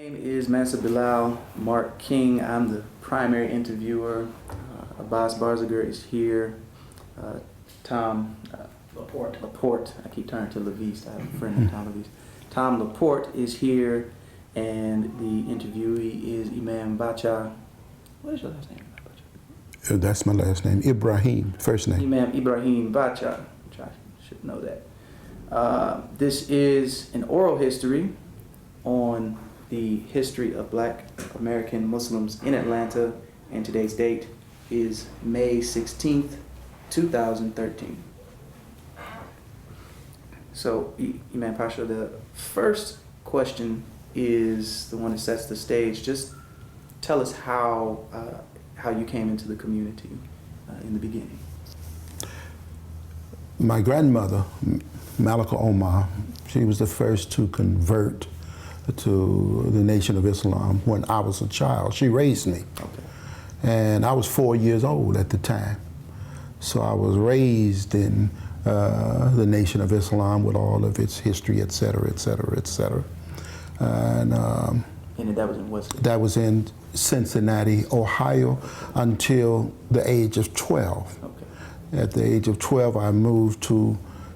name is Massa Bilal Mark King. I'm the primary interviewer. Abbas Barzager is here. Tom Laporte. I keep turning to Levis. I have a friend named Tom Levis. Tom Laporte is here, and the interviewee is Imam Pasha. What is your last name, Imam Pasha? That's my last name. Ibrahim, first name. Imam Ibrahim Pasha, which I should know that. This is an oral history on the history of Black American Muslims in Atlanta, and today's date is May 16th, 2013. So, Imam Pasha, the first question is the one that sets the stage. Just tell us how you came into the community in the beginning. My grandmother, Malika Omar, she was the first to convert to the Nation of Islam when I was a child. She raised me. Okay. And I was 4 years old at the time. So I was raised in the Nation of Islam with all of its history, et cetera, et cetera, et cetera. And that was in what city? That was in Cincinnati, Ohio, until the age of 12. Okay. At the age of 12,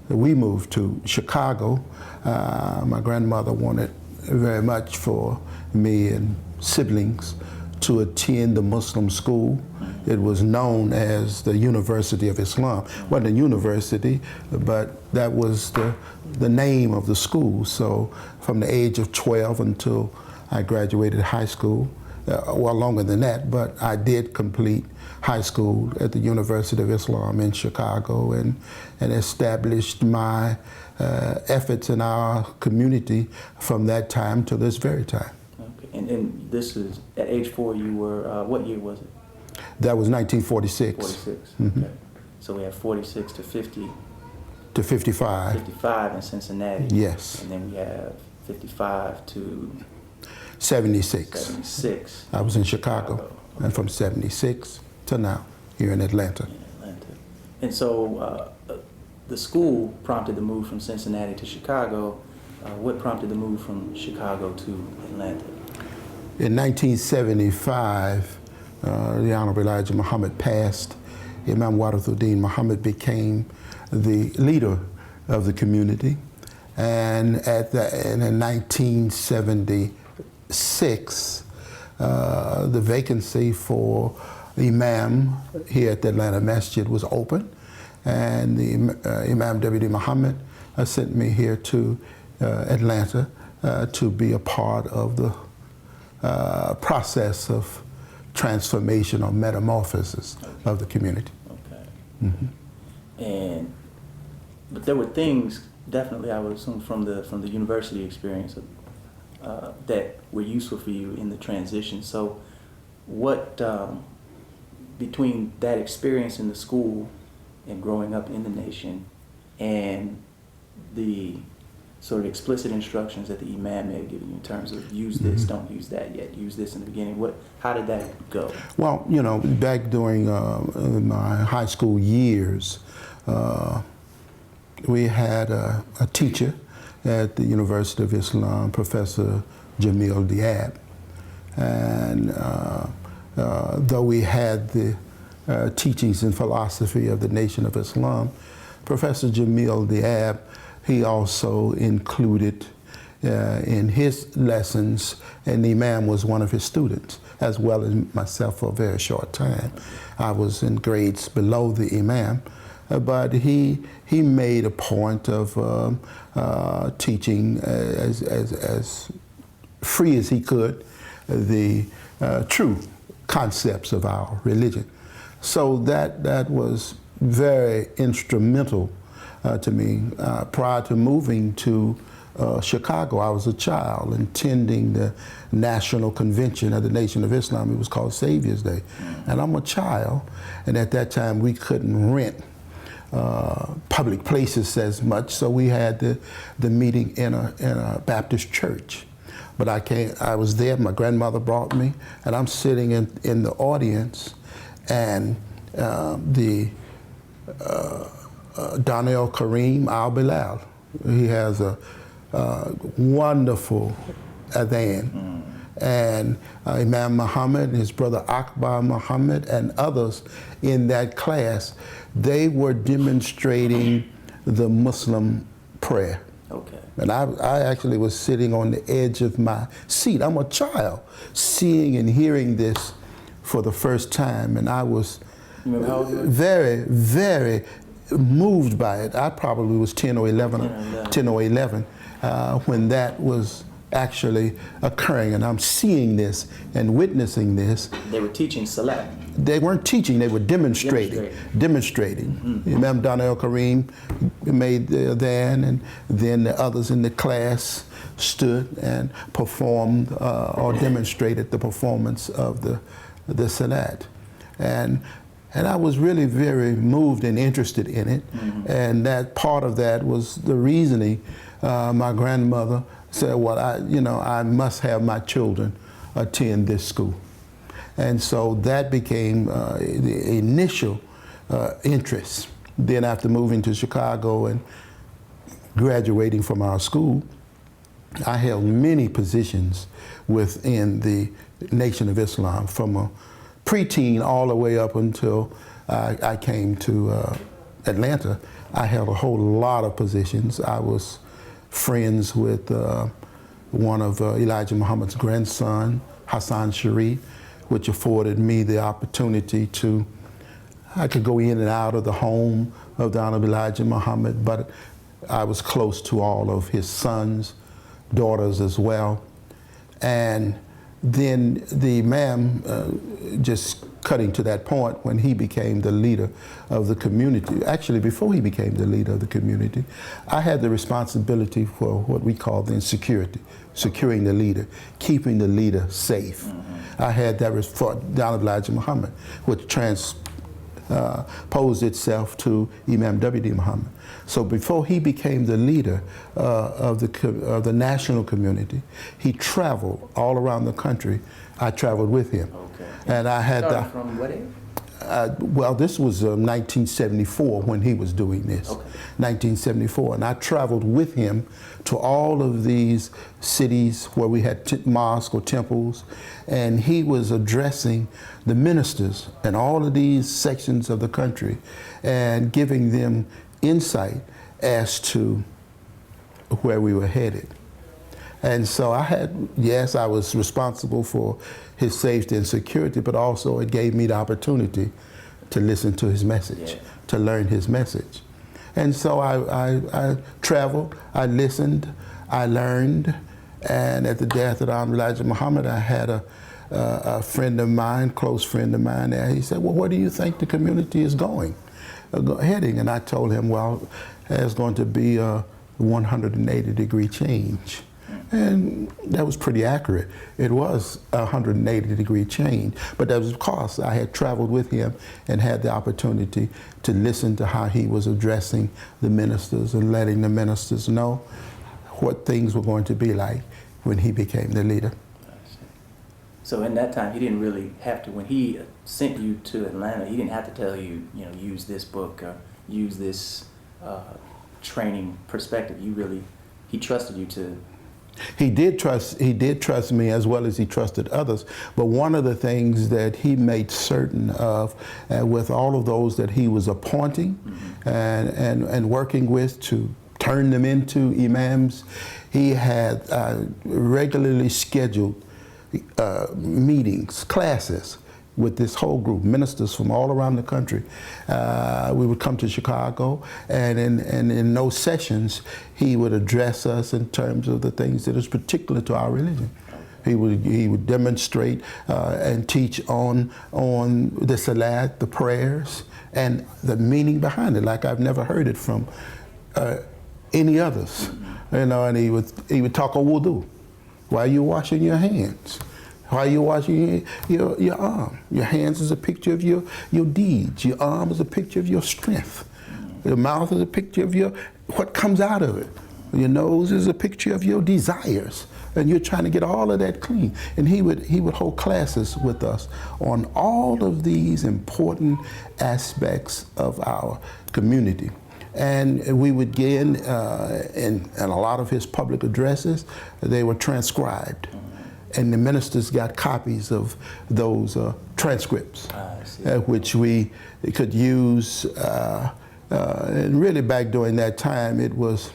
we moved to Chicago. My grandmother wanted very much for me and siblings to attend the Muslim school. It was known as the University of Islam. It wasn't a university, but that was the name of the school. So from the age of 12 until I graduated high school, well, longer than that, but I did complete high school at the University of Islam in Chicago and established my efforts in our community from that time to this very time. Okay. And this is, at age 4, you were, what year was it? That was 1946. 46, Mm-hmm. Okay. So we have 46 to 50. To 55. 55 in Cincinnati. Yes. And then we have 55 to 76. 76. I was in Chicago. And from 76 to now, here in Atlanta. And so the school prompted the move from Cincinnati to Chicago. What prompted the move from Chicago to Atlanta? In 1975, the Honorable Elijah Muhammad passed. Imam Warithuddin Muhammad became the leader of the community. And in 1976, the vacancy for Imam here at the Atlanta Masjid was open, and the Imam W.D. Muhammad sent me here to Atlanta to be a part of the process of transformation or metamorphosis of the community. Okay. Mm-hmm. But there were things, definitely I would assume from the university experience that were useful for you in the transition. So what, between that experience in the school and growing up in the nation and the sort of explicit instructions that the Imam may have given you in terms of use this, don't use that yet, use this in the beginning, how did that go? Well, you know, back during my high school years, we had a teacher at the University of Islam, Professor Jamil Diab. And though we had the teachings and philosophy of the Nation of Islam, Professor Jamil Diab, he also included in his lessons, and the Imam was one of his students, as well as myself for a very short time. I was in grades below the Imam, but he made a point of teaching as free as he could the true concepts of our religion. So that was very instrumental to me. Prior to moving to Chicago, I was a child attending the National Convention of the Nation of Islam. It was called Savior's Day. And I'm a child, and at that time we couldn't rent public places as much, so we had the meeting in a Baptist church. But I was there, my grandmother brought me, and I'm sitting in the audience, and Daniel Kareem Al-Bilal, he has a wonderful adhan, and Imam Muhammad and his brother Akbar Muhammad and others in that class, they were demonstrating the Muslim prayer. Okay. And I actually was sitting on the edge of my seat. I'm a child, seeing and hearing this for the first time, and I was very, very moved by it. I probably was 10 or 11 when that was actually occurring, and I'm seeing this and witnessing this. They were teaching Salat. They weren't teaching, they were demonstrating. Imam Dana Kareem made then, and then the others in the class stood and performed or demonstrated the performance of the Salat. And I was really very moved and interested in it. And that part of that was the reasoning. My grandmother said, well, I must have my children attend this school. And so that became the initial interest. Then after moving to Chicago and graduating from our school, I held many positions within the Nation of Islam, from a preteen all the way up until I came to Atlanta. I held a whole lot of positions. I was friends with one of Elijah Muhammad's grandson, Hassan Sharif, which afforded me the opportunity I could go in and out of the home of the Honorable Elijah Muhammad, but I was close to all of his sons, daughters as well. And then the Imam, just cutting to that point, when he became the leader of the community, actually before he became the leader of the community, I had the responsibility for what we call then security, securing the leader, keeping the leader safe. I had that for Honorable Elijah Muhammad, which transposed itself to Imam W.D. Muhammad. So before he became the leader of the national community, he traveled all around the country. I traveled with him. Okay. And I had from what age? Well, this was 1974 when he was doing this. Okay. 1974, and I traveled with him to all of these cities where we had mosques or temples, and he was addressing the ministers in all of these sections of the country and giving them insight as to where we were headed. And so I was responsible for his safety and security, but also it gave me the opportunity to listen to his message, to learn his message. And so I traveled, I listened, I learned, and at the death of Elijah Muhammad, I had a friend of mine, close friend of mine there. He said, well, where do you think the community is heading? And I told him, well, there's going to be a 180-degree change. And that was pretty accurate. It was a 180-degree change, but that was because I had traveled with him and had the opportunity to listen to how he was addressing the ministers and letting the ministers know what things were going to be like when he became the leader. So in that time, he didn't really have to, when he sent you to Atlanta, he didn't have to tell you, use this book or use this training perspective. He trusted you to. He did trust me as well as he trusted others. But one of the things that he made certain of, with all of those that he was appointing and working with to turn them into imams, he had regularly scheduled meetings, classes with this whole group, ministers from all around the country. We would come to Chicago, and in those sessions, he would address us in terms of the things that is particular to our religion. He would demonstrate and teach on the salat, the prayers, and the meaning behind it, like I've never heard it from any others. And he would talk on wudu while you're washing your hands. While you're washing your arm. Your hands is a picture of your deeds. Your arm is a picture of your strength. Your mouth is a picture of what comes out of it. Your nose is a picture of your desires. And you're trying to get all of that clean. And he would hold classes with us on all of these important aspects of our community. And we would get in a lot of his public addresses, they were transcribed. and the ministers got copies of those transcripts, I see. which we could use. And really back during that time, it was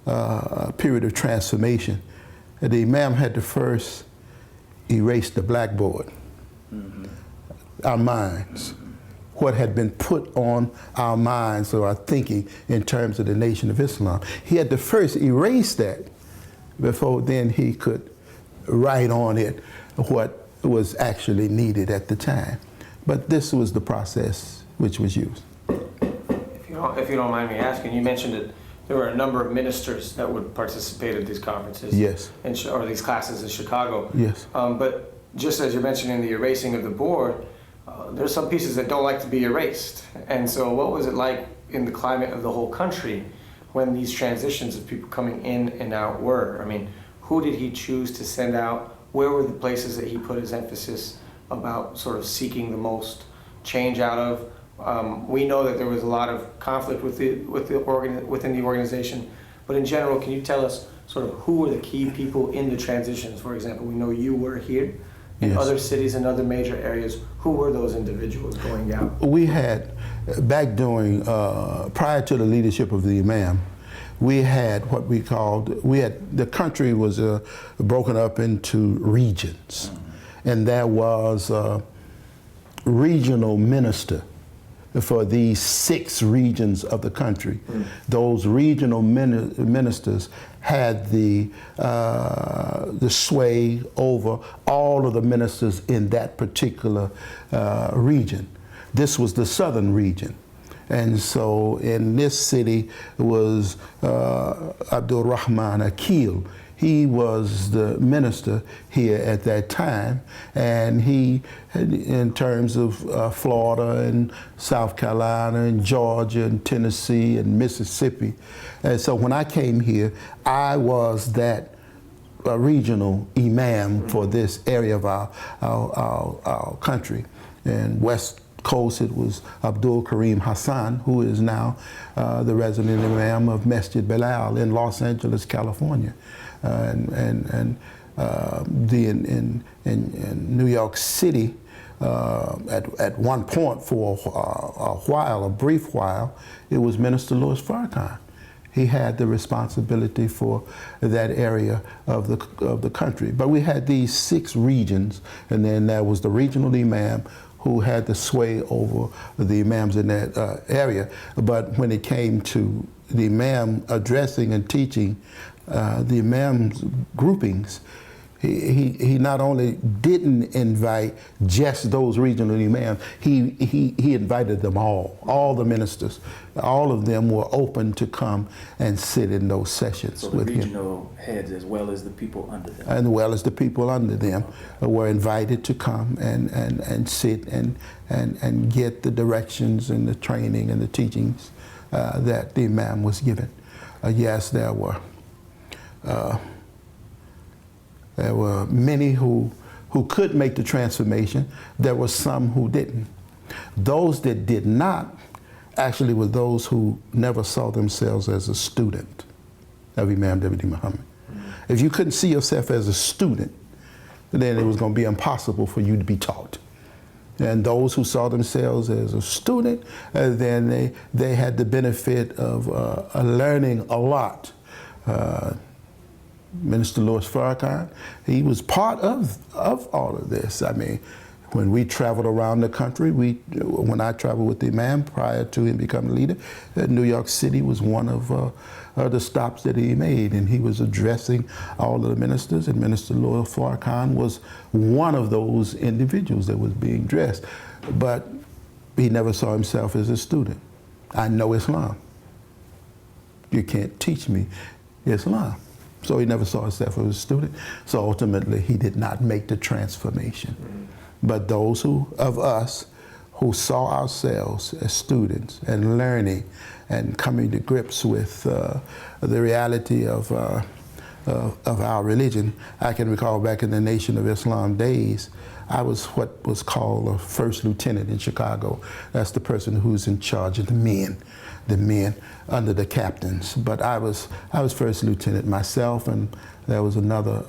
a period of transformation. The Imam had to first erase the blackboard, our minds, what had been put on our minds or our thinking in terms of the Nation of Islam. He had to first erase that before then he could write on it what was actually needed at the time. But this was the process which was used. If you don't mind me asking, you mentioned that there were a number of ministers that would participate at these conferences. Yes. Or these classes in Chicago. Yes. But just as you're mentioning the erasing of the board, there's some pieces that don't like to be erased. And so what was it like in the climate of the whole country when these transitions of people coming in and out were? I mean, who did he choose to send out? Where were the places that he put his emphasis about sort of seeking the most change out of? We know that there was a lot of conflict within the organization, but in general, can you tell us sort of who were the key people in the transitions? For example, we know you were here. In Yes. other cities and other major areas, who were those individuals going out? We had, back during, prior to the leadership of the Imam, we had what we called, the country was broken up into regions. And there was a regional minister for these 6 regions of the country. Those regional ministers had the sway over all of the ministers in that particular region. This was the southern region. And so in this city was Abdul Rahman Akil. He was the minister here at that time, and he, in terms of Florida and South Carolina and Georgia and Tennessee and Mississippi. And so when I came here, I was that regional imam for this area of our country. And West Coast, it was Abdul Karim Hassan, who is now the resident imam of Masjid Bilal in Los Angeles, California. In New York City, at one point for a brief while, it was Minister Louis Farrakhan. He had the responsibility for that area of the country. But we had these 6 regions, and then there was the regional imam who had the sway over the imams in that area. But when it came to the imam addressing and teaching the imam's groupings, he not only didn't invite just those regional imams, he invited them all the ministers. All of them were open to come and sit in those sessions So with the him. regional heads as well as the people under them. As well as the people under them were invited to come and sit and get the directions and the training and the teachings that the imam was given. Yes, there were many who could make the transformation. There were some who didn't. Those that did not actually were those who never saw themselves as a student of Imam W.D. Muhammad. If you couldn't see yourself as a student, then it was going to be impossible for you to be taught. And those who saw themselves as a student, then they had the benefit of learning a lot. Minister Louis Farrakhan, he was part of all of this. I mean, when we traveled around the country, when I traveled with the Imam prior to him becoming leader, New York City was one of the stops that he made, and he was addressing all of the ministers, and Minister Louis Farrakhan was one of those individuals that was being addressed. But he never saw himself as a student. I know Islam. You can't teach me Islam. So he never saw himself as a student. So ultimately, he did not make the transformation. But those of us who saw ourselves as students and learning and coming to grips with the reality of our religion, I can recall back in the Nation of Islam days, I was what was called a first lieutenant in Chicago. That's the person who's in charge of the men. the men under the captains. But I was first lieutenant myself, and there was another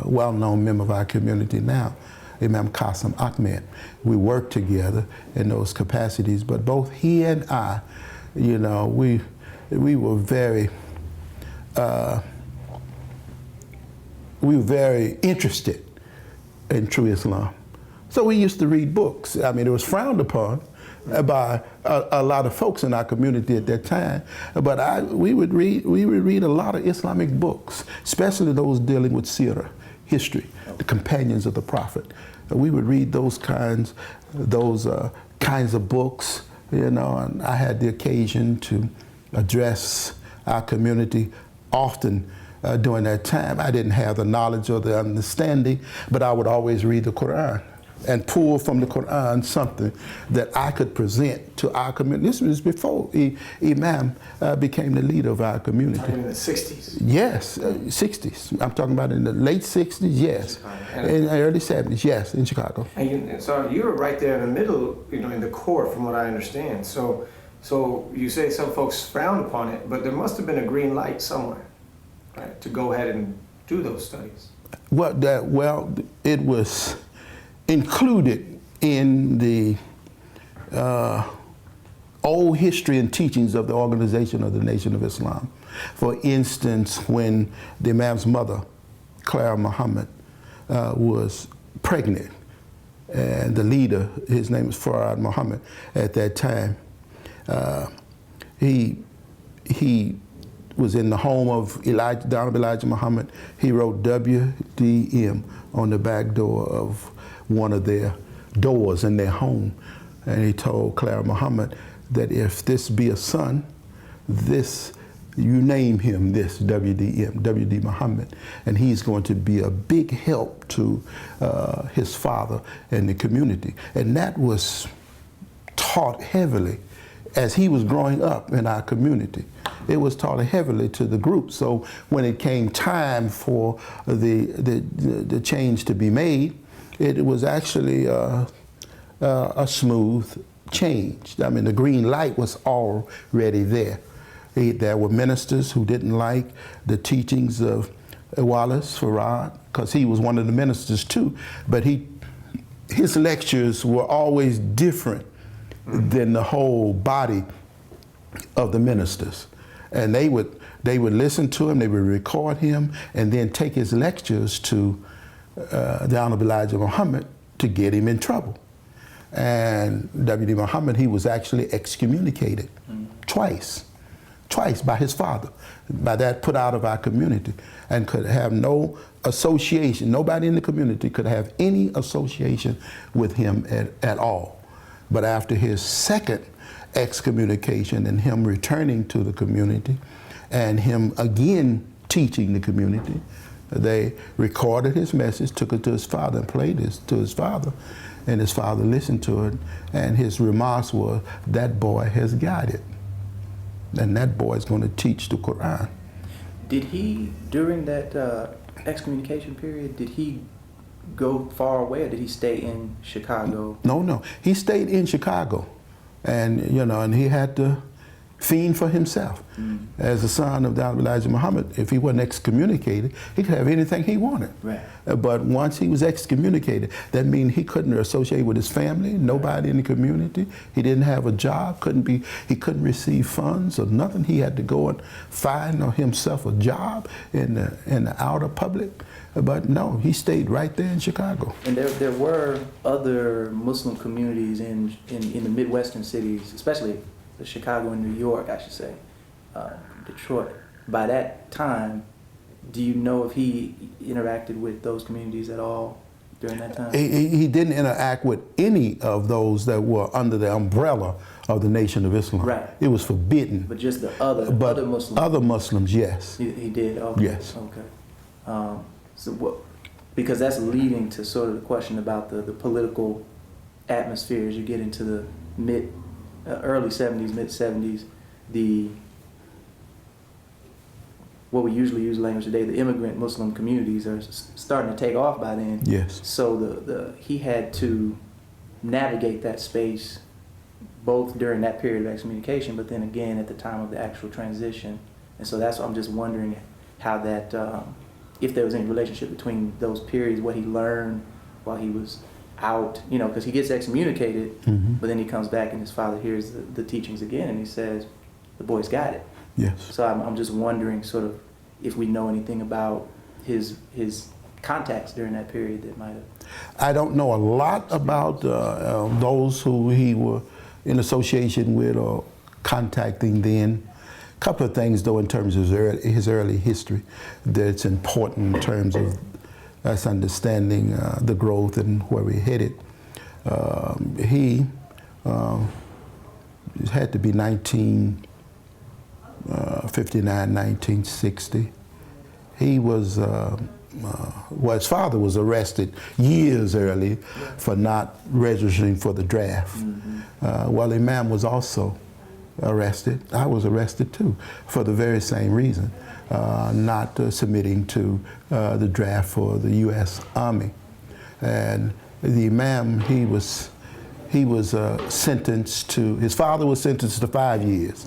well-known member of our community now, Imam Qasim Ahmed. We worked together in those capacities, but both he and I, you know, we were very interested in true Islam. So we used to read books. I mean, it was frowned upon by a lot of folks in our community at that time, but we would read a lot of Islamic books, especially those dealing with seerah, history, the companions of the Prophet. We would read those kinds of books, you know, and I had the occasion to address our community often during that time. I didn't have the knowledge or the understanding, but I would always read the Quran and pull from the Quran something that I could present to our community. This was before Imam became the leader of our community. In the 60s? Yes, 60s. I'm talking about in the late 60s, yes. In the early 70s, yes, in Chicago. And so you were right there in the middle, you know, in the core, from what I understand. So you say some folks frowned upon it, but there must have been a green light somewhere, right, to go ahead and do those studies. Well, it was included in the old history and teachings of the Organization of the Nation of Islam. For instance, when the Imam's mother, Clara Muhammad, was pregnant, and the leader, his name was Farad Muhammad at that time, he was in the home of Honorable Elijah Muhammad. He wrote WDM on the back door of one of their doors in their home. And he told Clara Muhammad that if this be a son, you name him this, WDM, WD Muhammad, and he's going to be a big help to his father and the community. And that was taught heavily as he was growing up in our community. It was taught heavily to the group. So when it came time for the change to be made, it was actually a smooth change. I mean, the green light was already there. There were ministers who didn't like the teachings of Wallace Farad, because he was one of the ministers too, but his lectures were always different than the whole body of the ministers. And they would listen to him, they would record him, and then take his lectures to the Honorable Elijah Muhammad to get him in trouble. And W.D. Muhammad, he was actually excommunicated twice by his father, by that put out of our community, and could have no association. Nobody in the community could have any association with him at all. But after his second excommunication and him returning to the community and him again teaching the community, they recorded his message, took it to his father and played it to his father, and his father listened to it, and his remarks were, that boy has got it, and that boy is going to teach the Quran. Did he, during that excommunication period, did he go far away, or did he stay in Chicago? No, he stayed in Chicago, and and he had to fend for himself. As the son of Elijah Muhammad, if he wasn't excommunicated, he could have anything he wanted. Right. But once he was excommunicated, that means he couldn't associate with his family, nobody in the community. He didn't have a job, he couldn't receive funds or nothing. He had to go and find himself a job in the outer public. But no, he stayed right there in Chicago. And there were other Muslim communities in the Midwestern cities, especially Chicago and New York, I should say, Detroit. By that time, do you know if he interacted with those communities at all during that time? He didn't interact with any of those that were under the umbrella of the Nation of Islam. Right. It was forbidden. But just the other Muslims? Other Muslims, yes. He did? Okay. Yes. Okay. So what? Because that's leading to sort of the question about the political atmosphere as you get into the early 70s, mid 70s, what we usually use language today, the immigrant Muslim communities are starting to take off by then. Yes. So he had to navigate that space both during that period of excommunication, but then again at the time of the actual transition. And so that's, I'm just wondering how that, if there was any relationship between those periods, what he learned while he was out, you know, because he gets excommunicated, but then he comes back and his father hears the teachings again and he says, the boy's got it. Yes. So I'm just wondering sort of if we know anything about his contacts during that period that might have. I don't know a lot about those who he were in association with or contacting then. A couple of things though in terms of his early history that's important in terms of us understanding the growth and where we're headed. He had to be 1959, 1960. He was, well, his father was arrested years early for not registering for the draft. Well, Imam was also arrested. I was arrested too for the very same reason, not submitting to the draft for the U.S. Army. And the Imam, he was sentenced to, his father was sentenced to 5 years.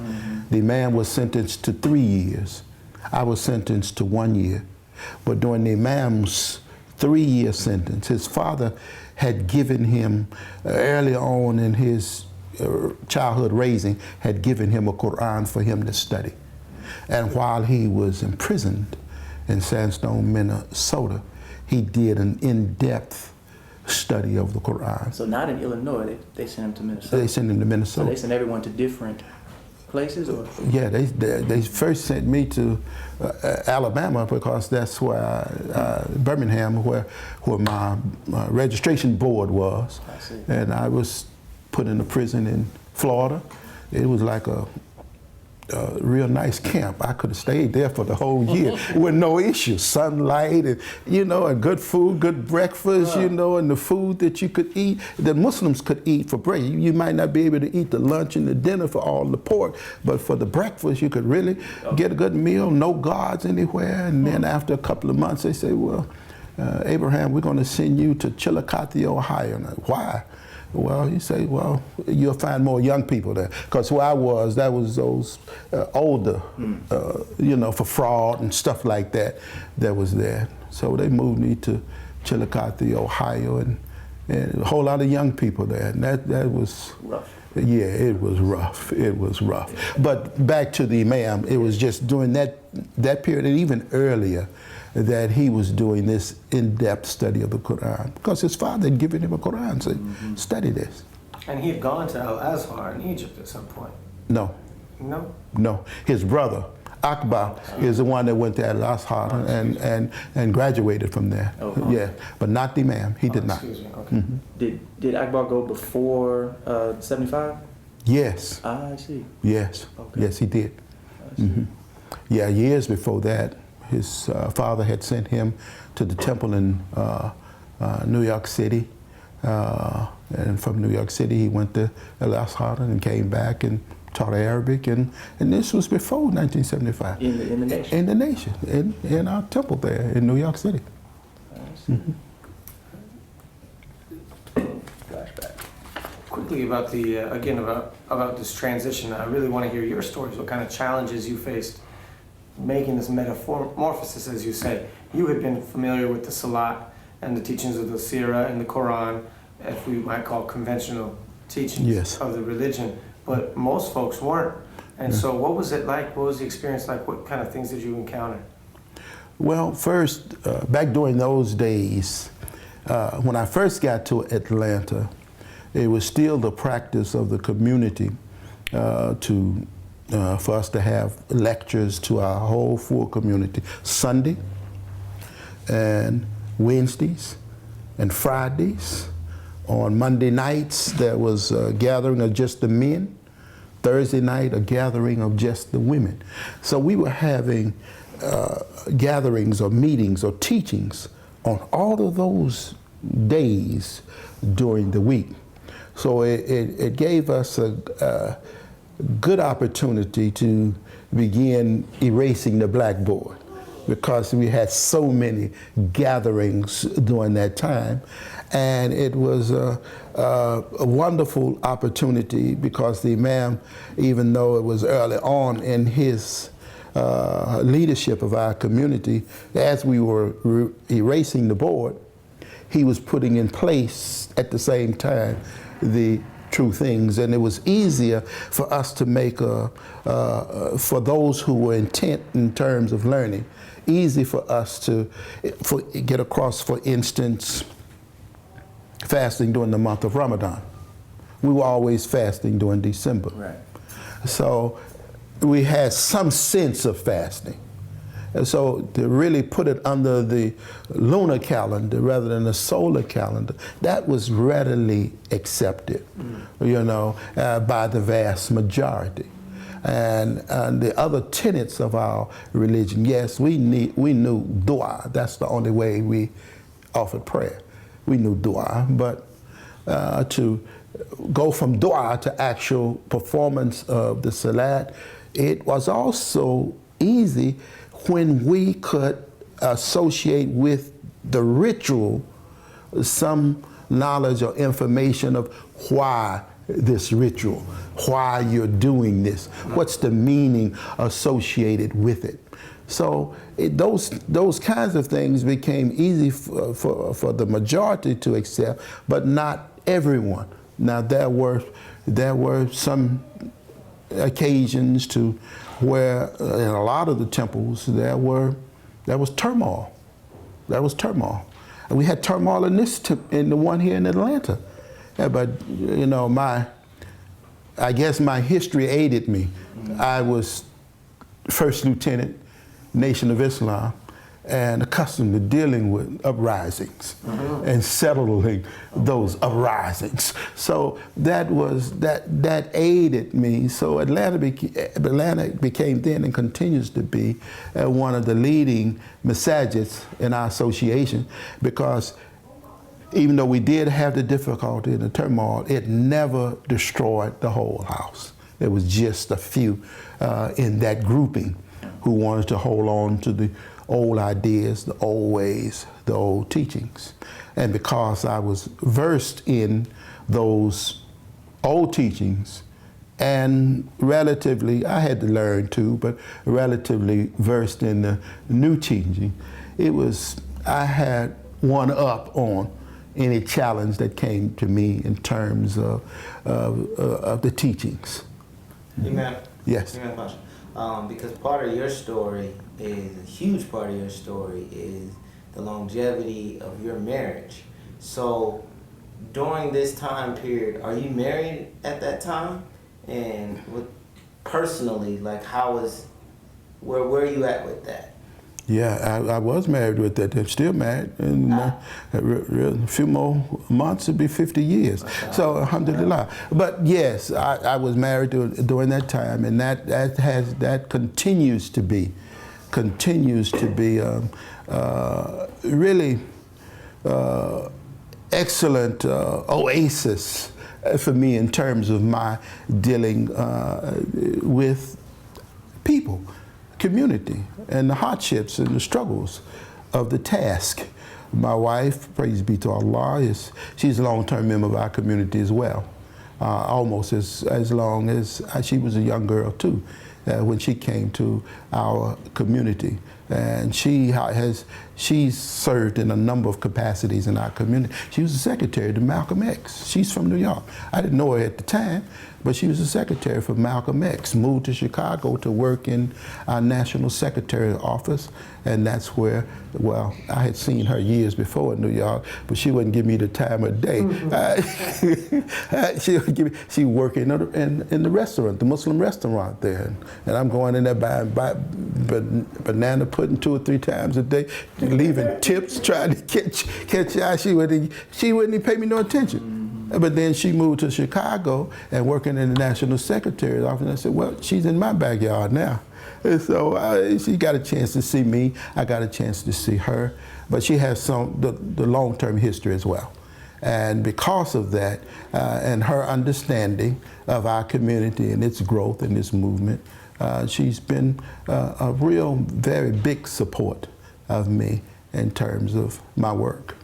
The Imam was sentenced to 3 years. I was sentenced to 1 year. But during the Imam's 3-year sentence, his father had given him, early on in his childhood raising, had given him a Quran for him to study. And while he was imprisoned in Sandstone, Minnesota, he did an in-depth study of the Quran. So not in Illinois, they sent him to Minnesota. They sent him to Minnesota. So they sent everyone to different places, or? Yeah, they first sent me to Alabama because that's where Birmingham, where my registration board was. I see. And I was put in a prison in Florida. It was like a real nice camp. I could have stayed there for the whole year with no issue. Sunlight and, you know, and good food, good breakfast, you know, and the food that you could eat, that Muslims could eat for bread. You might not be able to eat the lunch and the dinner for all the pork, but for the breakfast, you could really get a good meal, no guards anywhere. And then after a couple of months, they say, well, Abraham, we're going to send you to Chillicothe, Ohio. And why? Well, you say, well, you'll find more young people there. Because where I was, that was those older, you know, for fraud and stuff like that was there. So they moved me to Chillicothe, Ohio, and a whole lot of young people there. And that was Rough. Yeah, it was rough. It was rough. But back to the Imam, it was just during that period, and even earlier, that he was doing this in-depth study of the Quran, because his father had given him a Quran, so study this. And he had gone to Al-Azhar in Egypt at some point. No. No? No. His brother, Akbar, is the one that went to Al-Azhar and graduated from there. Yeah, but not the Imam. He did not. Excuse me, okay. Did Akbar go before 75? Yes. I see. Yes. Okay. Yes, he did. I see. Yeah, years before that, his father had sent him to the temple in New York City. And from New York City, he went to Al-Azhar and came back and taught Arabic. And this was before 1975. In the nation? In the nation, in our temple there in New York City. I see. Flashback. Quickly about the, again, about this transition, I really want to hear your stories, what kind of challenges you faced making this metamorphosis, as you say. You had been familiar with the Salat and the teachings of the Sirah and the Quran, if we might call conventional teachings of the religion, but most folks weren't. And so what was it like? What was the experience like? What kind of things did you encounter? Well, first, back during those days, when I first got to Atlanta, it was still the practice of the community for us to have lectures to our whole full community, Sunday and Wednesdays and Fridays. On Monday nights, there was a gathering of just the men. Thursday night, a gathering of just the women. So we were having gatherings or meetings or teachings on all of those days during the week. So it gave us a good opportunity to begin erasing the blackboard, because we had so many gatherings during that time. And it was a wonderful opportunity because the Imam, even though it was early on in his leadership of our community, as we were erasing the board, he was putting in place at the same time the true things. And it was easier for us to make, for those who were intent in terms of learning, easy for us to get across, for instance, fasting during the month of Ramadan. We were always fasting during December. Right. So we had some sense of fasting. And so to really put it under the lunar calendar rather than the solar calendar, that was readily accepted, you know, by the vast majority. And the other tenets of our religion, yes, we knew dua. That's the only way we offered prayer. We knew dua, but to go from dua to actual performance of the salat, it was also easy when we could associate with the ritual some knowledge or information of why this ritual, why you're doing this, what's the meaning associated with it. So those kinds of things became easy for the majority to accept, but not everyone. Now there were some occasions to where in a lot of the temples there was turmoil. There was turmoil, and we had turmoil in in the one here in Atlanta. But you know, I guess my history aided me. I was first lieutenant, Nation of Islam, and accustomed to dealing with uprisings and settling those uprisings. So that aided me. So Atlanta became then and continues to be one of the leading masajids in our association, because even though we did have the difficulty and the turmoil, it never destroyed the whole house. There was just a few in that grouping who wanted to hold on to the old ideas, the old ways, the old teachings. And because I was versed in those old teachings and relatively, I had to learn too, but relatively versed in the new teaching, I had one up on any challenge that came to me in terms of the teachings. Imam, Yes. Imam Pasha. Because part of your story a huge part of your story is the longevity of your marriage. So during this time period, are you married at that time? And personally, like where are you at with that? Yeah, I was married with that. I'm still married. In a few more months, it'll be 50 years. So, alhamdulillah. But yes, I was married during that time, and that continues to be really excellent oasis for me in terms of my dealing with people, community, and the hardships and the struggles of the task. My wife, praise be to Allah, she's a long-term member of our community as well, almost as long as she was a young girl too when she came to our community. And she's served in a number of capacities in our community. She was the secretary to Malcolm X. She's from New York. I didn't know her at the time, but she was the secretary for Malcolm X, moved to Chicago to work in our national secretary office, and that's where, well, I had seen her years before in New York, but she wouldn't give me the time of day. She worked in the restaurant, the Muslim restaurant there, and I'm going in there buying banana pudding 2 or 3 times a day, leaving tips, trying to catch eye. She wouldn't even pay me no attention. But then she moved to Chicago and working in the national secretary's office. And I said, well, she's in my backyard now. And so she got a chance to see me. I got a chance to see her. But she has the long-term history as well. And because of that, and her understanding of our community and its growth and its movement, she's been a real, very big support of me in terms of my work.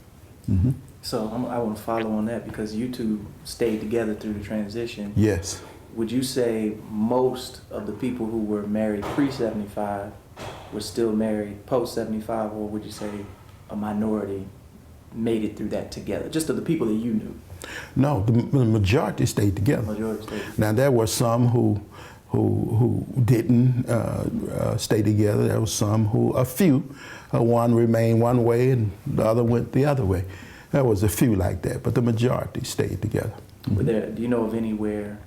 Mm-hmm. So I want to follow on that because you two stayed together through the transition. Yes. Would you say most of the people who were married pre-75 were still married post-75, or would you say a minority made it through that together? Just of the people that you knew. No, the majority stayed together. Majority stayed together. Now there were some who didn't stay together. There was some a few, one remained one way and the other went the other way. There was a few like that, but the majority stayed together. But do you know of anywhere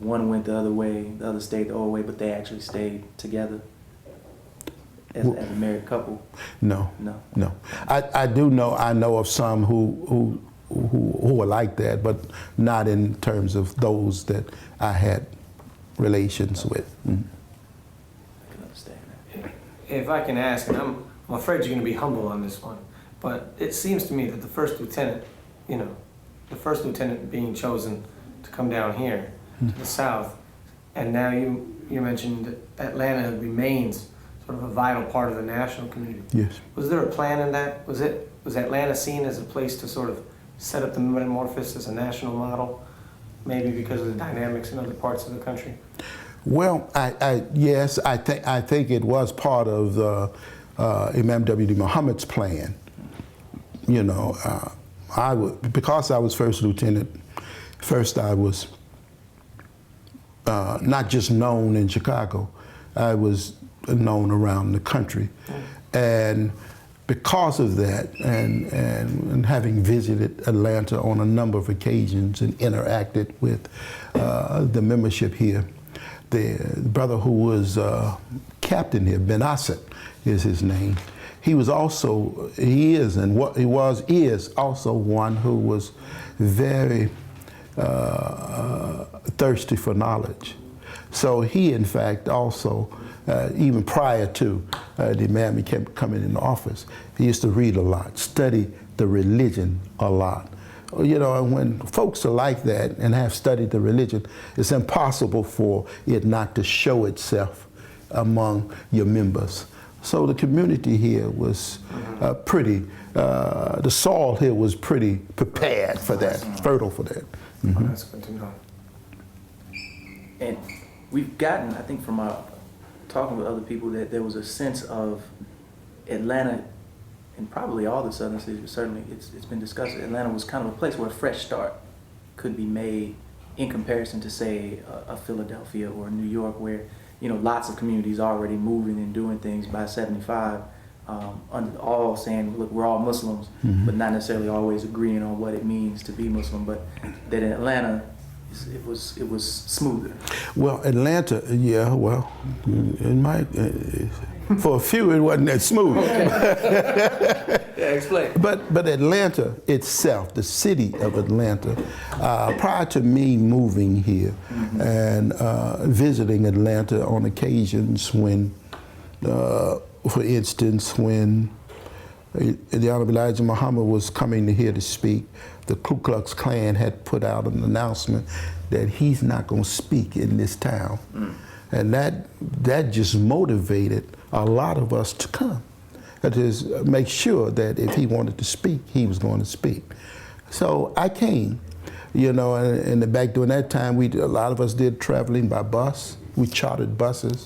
one went the other way, the other stayed the old way, but they actually stayed together as a married couple? No. No. I do know. I know of some who were like that, but not in terms of those that I had relations with. Mm-hmm. I can understand that. If I can ask, and I'm afraid you're going to be humble on this one, but it seems to me that the first lieutenant, being chosen to come down here to the South, and now you mentioned that Atlanta remains sort of a vital part of the national community. Yes. Was there a plan in that? Was Atlanta seen as a place to sort of set up the metamorphosis as a national model, maybe because of the dynamics in other parts of the country? Well, yes, I think it was part of Imam W.D. Muhammad's plan. You know, because I was first lieutenant. First, I was not just known in Chicago. I was known around the country, and because of that, and having visited Atlanta on a number of occasions and interacted with the membership here, the brother who was captain here, Ben Asset is his name. He was also, he is, and what he was is also one who was very thirsty for knowledge. So he, in fact, also, even prior to the man became coming in office, he used to read a lot, study the religion a lot. You know, and when folks are like that and have studied the religion, it's impossible for it not to show itself among your members. So the community here was the soil here was pretty prepared for that, fertile for that. Mm-hmm. That's good to know. And we've gotten, I think, from our talking with other people, that there was a sense of Atlanta, and probably all the southern cities, but certainly it's been discussed, Atlanta was kind of a place where a fresh start could be made in comparison to, say, a Philadelphia or New York, where, you know, lots of communities already moving and doing things by 75, all saying, look, we're all Muslims, but not necessarily always agreeing on what it means to be Muslim, but that in Atlanta, it was smoother. Well, Atlanta, yeah, well, it might, for a few it wasn't that smooth. Yeah, explain. But Atlanta itself, the city of Atlanta, prior to me moving here and visiting Atlanta on occasions when, for instance, when the Honorable Elijah Muhammad was coming here to speak, the Ku Klux Klan had put out an announcement that he's not going to speak in this town. And that just motivated a lot of us to come. That is, make sure that if he wanted to speak, he was going to speak. So I came, you know, and back during that time, a lot of us did traveling by bus. We chartered buses.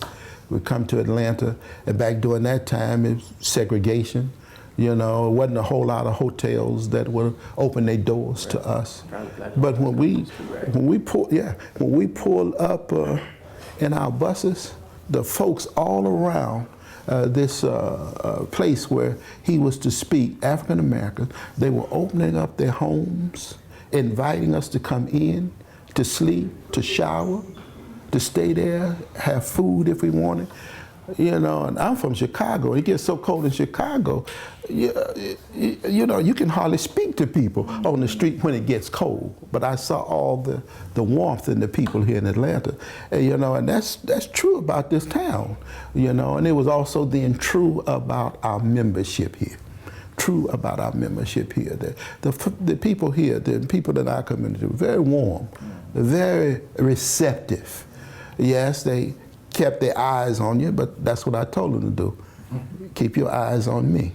We'd come to Atlanta, and back during that time, it was segregation. You know, it wasn't a whole lot of hotels that would open their doors to us. But when we pulled up in our buses, the folks all around this place where he was to speak, African Americans, they were opening up their homes, inviting us to come in, to sleep, to shower, to stay there, have food if we wanted. You know, and I'm from Chicago. It gets so cold in Chicago, you know, you can hardly speak to people on the street when it gets cold. But I saw all the warmth in the people here in Atlanta, and, you know, and that's true about this town, you know, and it was also then true about our membership here. True about our membership here. The people here, the people in our community, were very warm, very receptive. Yes, they kept their eyes on you, but that's what I told them to do. Keep your eyes on me.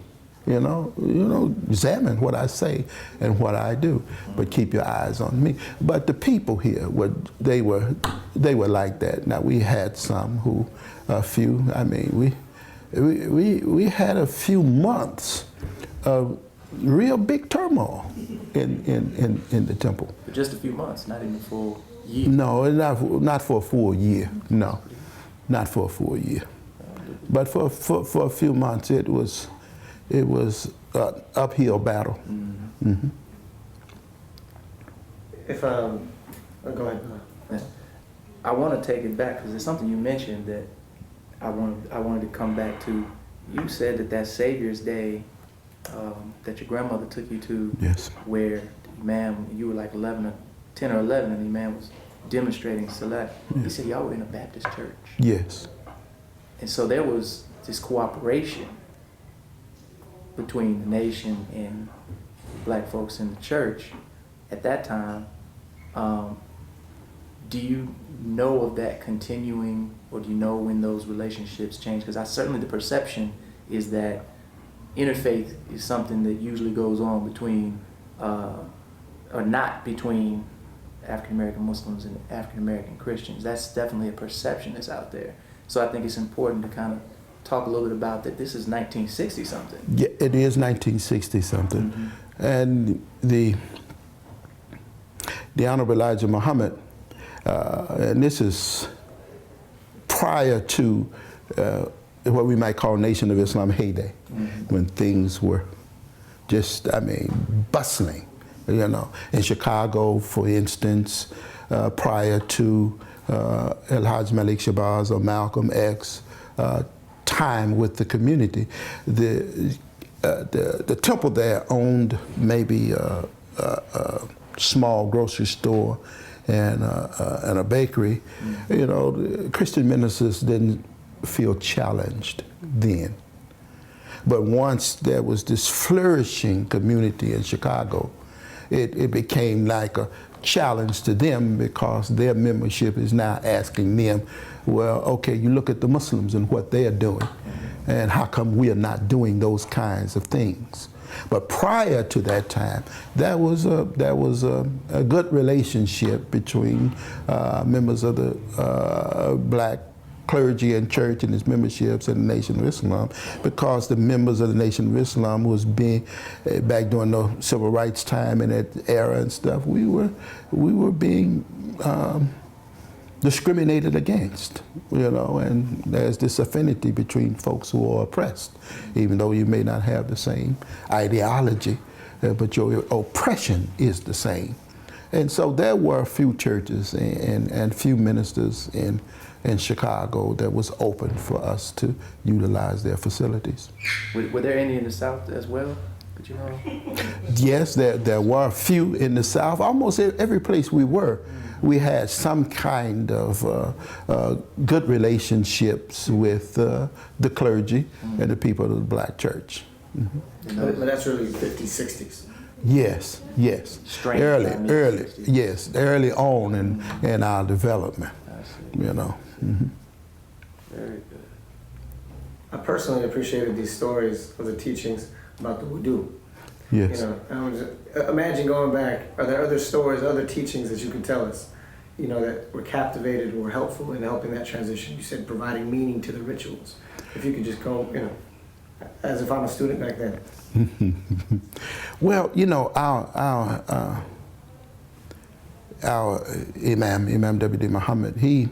examine what I say and what I do, but keep your eyes on me. But the people here they were like that. Now we had some who, a few. I mean, we had a few months of real big turmoil in the temple. For just a few months, not even a full year. No, not for a full year. No, not for a full year. But for a few months, it was an uphill battle. Mm-hmm. Mm-hmm. If go ahead. Yeah. I want to take it back because there's something you mentioned that I wanted to come back to. You said that Savior's Day that your grandmother took you to, Yes. where the Imam, you were like 10 or 11, and the Imam was demonstrating Salat. Yeah. He said y'all were in a Baptist church. Yes. And so there was this cooperation between the nation and black folks in the church at that time. Do you know of that continuing, or do you know when those relationships change? Because certainly the perception is that interfaith is something that usually goes on between, or not between African American Muslims and African American Christians. That's definitely a perception that's out there. So I think it's important to kind of talk a little bit about that. This is 1960 something. Yeah, it is 1960 something. Mm-hmm. And the Honorable Elijah Muhammad, and this is prior to what we might call Nation of Islam heyday, mm-hmm. when things were just, bustling. In Chicago, for instance, prior to El-Hajj Malik Shabazz or Malcolm X time with the community, the temple there owned maybe a small grocery store and a bakery. Mm-hmm. The Christian ministers didn't feel challenged then. But once there was this flourishing community in Chicago, it became like a challenge to them, because their membership is now asking them, well, okay, you look at the Muslims and what they are doing, and how come we are not doing those kinds of things? But prior to that time, there was a good relationship between members of the black clergy and church and its memberships in the Nation of Islam, because the members of the Nation of Islam was being, back during the civil rights time and that era and stuff, we were being discriminated against, and there's this affinity between folks who are oppressed, even though you may not have the same ideology, but your oppression is the same. And so there were a few churches and few ministers in Chicago that was open for us to utilize their facilities. Were there any in the South as well? Did you know? Yes, there were a few in the South. Almost every place we were, we had some kind of good relationships with the clergy and the people of the black church. Mm-hmm. But that's really 50s, 60s. Yes. Early on in our development. Mm-hmm. Very good. I personally appreciated these stories of the teachings about the wudu. Yes. Imagine going back. Are there other stories, other teachings that you can tell us, that were captivated or were helpful in helping that transition? You said providing meaning to the rituals. If you could just go, as if I'm a student back then. Well, our Imam W.D. Muhammad, he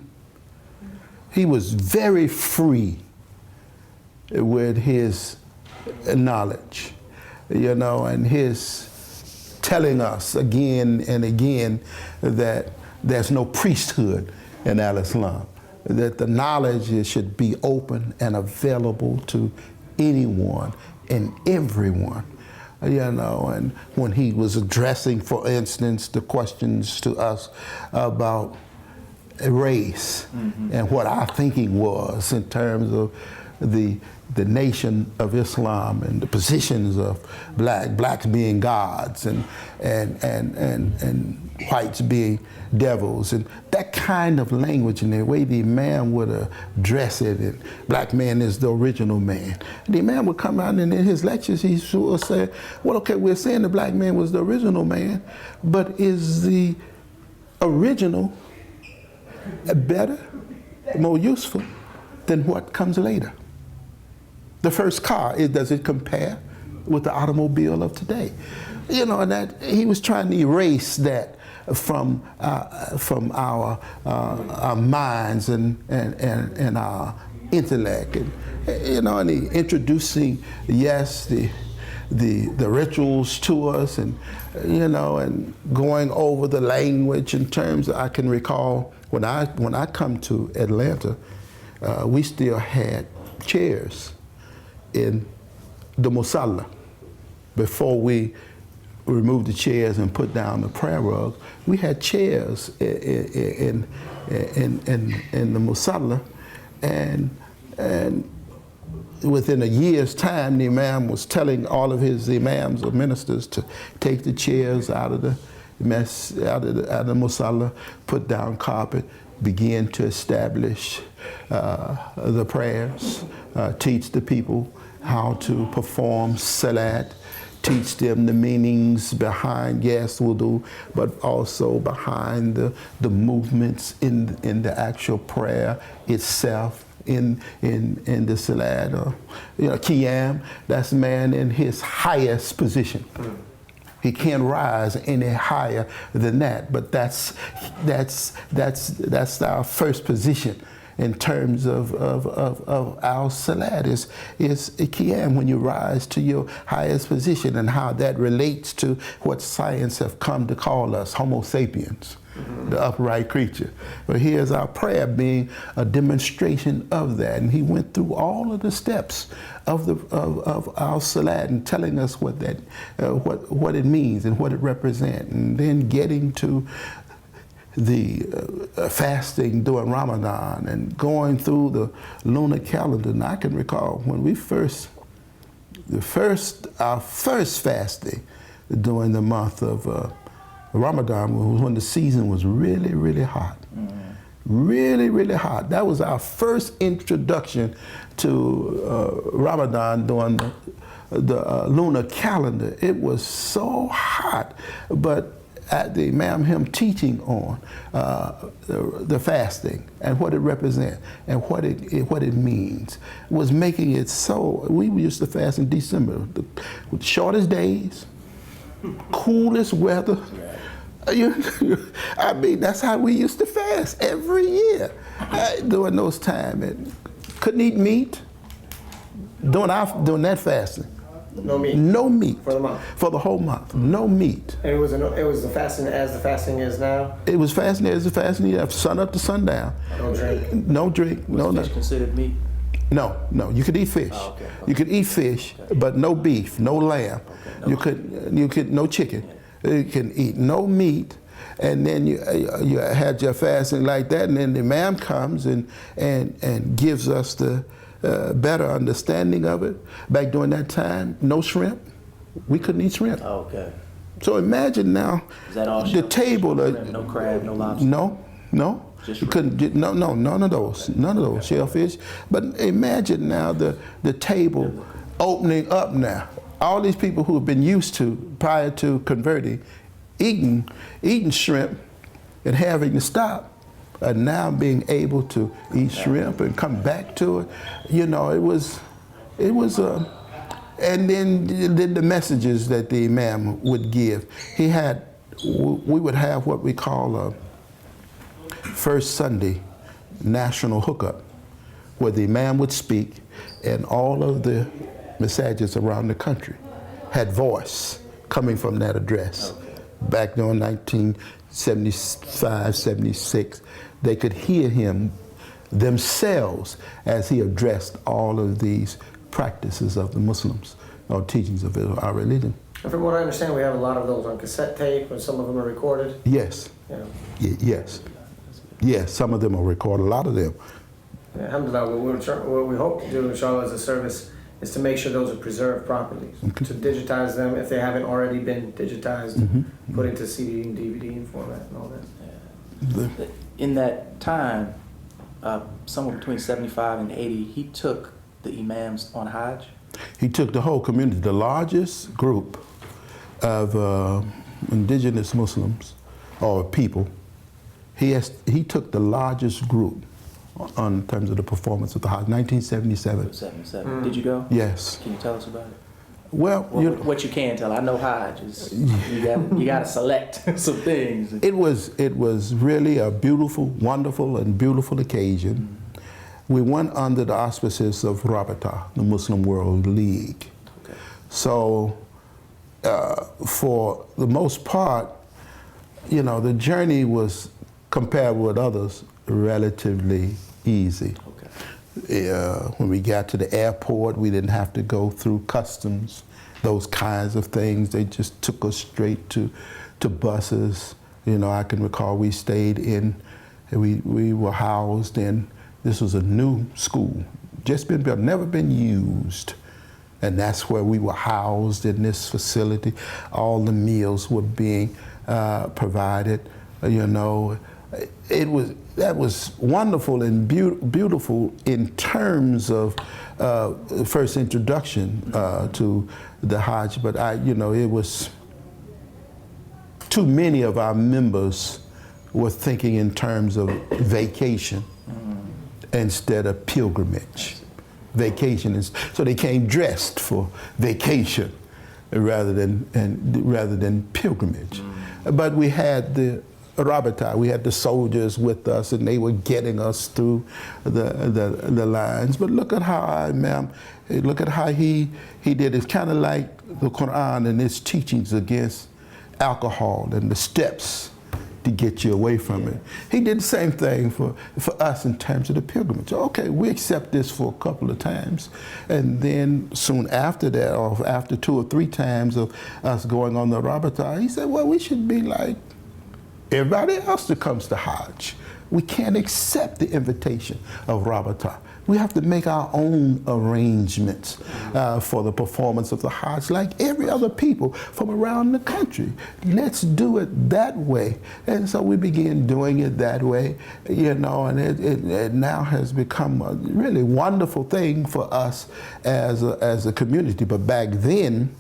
was very free with his knowledge, and his telling us again and again that there's no priesthood in al-Islam, that the knowledge should be open and available to anyone and everyone. And when he was addressing, for instance, the questions to us about race, mm-hmm. and what our thinking was in terms of the nation of Islam and the positions of blacks being gods and whites being devils, and that kind of language and the way the Imam would address it, and black man is the original man. The Imam would come out and in his lectures he would say, well, okay, we're saying the black man was the original man, but is the original better, more useful than what comes later? The first car, does it compare with the automobile of today? You know, and that he was trying to erase that from our minds and our intellect, and you know, and he introducing, yes, the rituals to us, and you know, and going over the language in terms. I can recall when I come to Atlanta, we still had chairs in the musalla. Before we removed the chairs and put down the prayer rug, we had chairs in the musalla, and within a year's time, the Imam was telling all of his imams or ministers to take the chairs out of the musalla, put down carpet, begin to establish the prayers, teach the people how to perform salat, teach them the meanings behind, yes, wudu, but also behind the movements in the actual prayer itself, in the salat, or you know, qiyam. That's man in his highest position. He can't rise any higher than that, but that's our first position in terms of our salat is qiyam, when you rise to your highest position, and how that relates to what science have come to call us, Homo sapiens, the upright creature. But here's our prayer being a demonstration of that, and he went through all of the steps of our salat and telling us what that what it means and what it represents, and then getting to the fasting during Ramadan and going through the lunar calendar. And I can recall when we our first fasting during the month of Ramadan was when the season was really, really hot. Really, really hot. That was our first introduction to Ramadan during the lunar calendar. It was so hot, but at the Imam, him teaching on the fasting and what it represents and what it means, was making it so. We used to fast in December, with shortest days, coolest weather. I mean, that's how we used to fast every year during those times. And couldn't eat meat during that fasting. No meat. No meat. For the month. For the whole month. No meat. And it was the fasting as the fasting is now? It was fasting as the fasting is, sun up to sundown. No drink? No drink. Was fish considered meat? No. You could eat fish. Oh, okay. You could eat fish, but no beef, no lamb. Okay. You could no chicken. You can eat no meat. And then you had your fasting like that, and then the Imam comes and gives us the better understanding of it. Back during that time, no shrimp. We couldn't eat shrimp. Oh, okay. So imagine now, Is that all the table. no crab, no lobster? No. Just You couldn't get none of those shellfish. But imagine now the table opening up now. All these people who have been used to, prior to converting, eating shrimp and having to stop, and now being able to eat shrimp and come back to it. You know, it was and then the messages that the Imam would give. We would have what we call a First Sunday National Hookup, where the Imam would speak and all of the masajids around the country had voice coming from that address. Okay. Back in 1975, 76, they could hear him themselves as he addressed all of these practices of the Muslims, or teachings of our religion. And from what I understand, we have a lot of those on cassette tape, and some of them are recorded. Yes. Yeah. Yes. Yes, some of them are recorded, a lot of them. Yeah, alhamdulillah, what we hope to do, inshallah, as a service is to make sure those are preserved properly. Okay. To digitize them if they haven't already been digitized, put into CD and DVD format and all that. In that time, somewhere between 75 and 80, he took the imams on Hajj. He took the whole community, the largest group of indigenous Muslims or people. He took the largest group on terms of the performance of the Hajj, 1977. 77. Did you go? Yes. Can you tell us about it? Well, What you can tell. I know Hajj is, you got to select some things. it was really a beautiful, wonderful, and beautiful occasion. We went under the auspices of Rabata, the Muslim World League. Okay. So, for the most part, you know, the journey was, compared with others, relatively easy. Okay. When we got to the airport, we didn't have to go through customs, those kinds of things. They just took us straight to buses. You know, I can recall we stayed in, we were housed in, this was a new school, just been built, never been used. And that's where we were housed in this facility. All the meals were being provided, you know. That was wonderful and beautiful in terms of first introduction to the Hajj, but it was too many of our members were thinking in terms of vacation instead of pilgrimage. Vacation is, so they came dressed for vacation rather than pilgrimage. But we had the Rabata, we had the soldiers with us, and they were getting us through the lines. But look at how look at how he did. It's kind of like the Quran and its teachings against alcohol and the steps to get you away from it. He did the same thing for us in terms of the pilgrimage. Okay, we accept this for a couple of times, and then soon after that, or after 2 or 3 times of us going on the Rabata, he said, well, we should be like everybody else that comes to Hajj. We can't accept the invitation of Rabata. We have to make our own arrangements for the performance of the Hajj like every other people from around the country. Let's do it that way. And so we began doing it that way, you know, and it now has become a really wonderful thing for us as a community. But back then,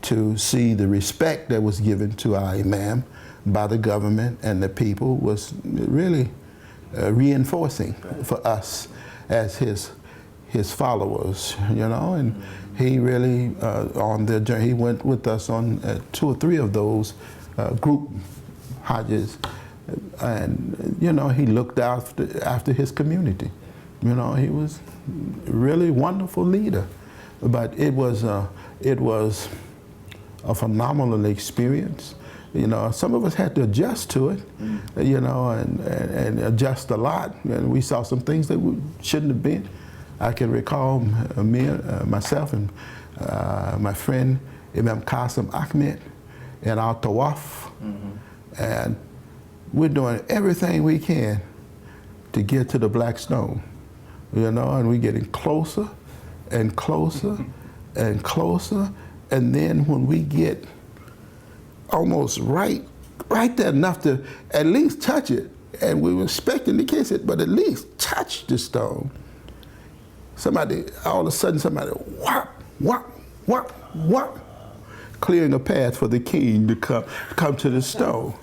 to see the respect that was given to our imam by the government and the people was really reinforcing for us as his followers, you know, and he really on the journey, he went with us on 2 or 3 of those group Hajjs, and you know, he looked after his community. You know, he was really wonderful leader, but it was a phenomenal experience. You know, some of us had to adjust to it, you know, and adjust a lot. And we saw some things that we shouldn't have been. I can recall myself and my friend Imam Ahmed in our tawaf, and we're doing everything we can to get to the black stone, you know, and we're getting closer and closer and closer, and then when we get almost right there enough to at least touch it, and we were expecting to kiss it, but at least touch the stone. All of a sudden somebody, whop, whop, whop, whop, clearing a path for the king to come to the stone.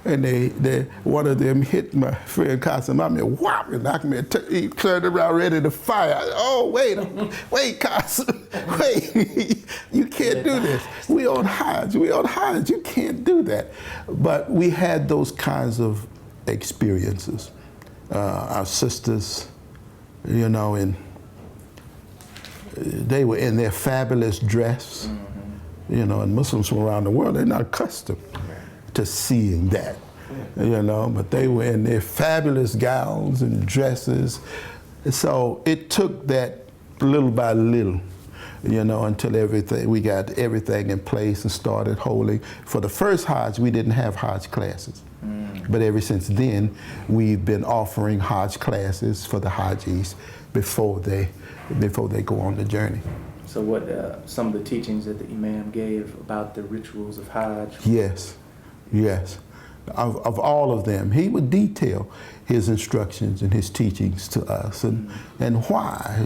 And one of them hit my friend Qasim Ahmed, whop, and Ahmed he turned around ready to fire. Oh, wait, Qasim, wait, you can't do this. We on Hajj, you can't do that. But we had those kinds of experiences. Our sisters, you know, they were in their fabulous dress, you know, and Muslims from around the world, they're not accustomed to seeing that, you know, but they were in their fabulous gowns and dresses. So it took that little by little, until we got everything in place and started holding. For the first Hajj, we didn't have Hajj classes. But ever since then, we've been offering Hajj classes for the Hajis before they go on the journey. So what some of the teachings that the Imam gave about the rituals of Hajj? Yes. Of all of them, he would detail his instructions and his teachings to us, and why.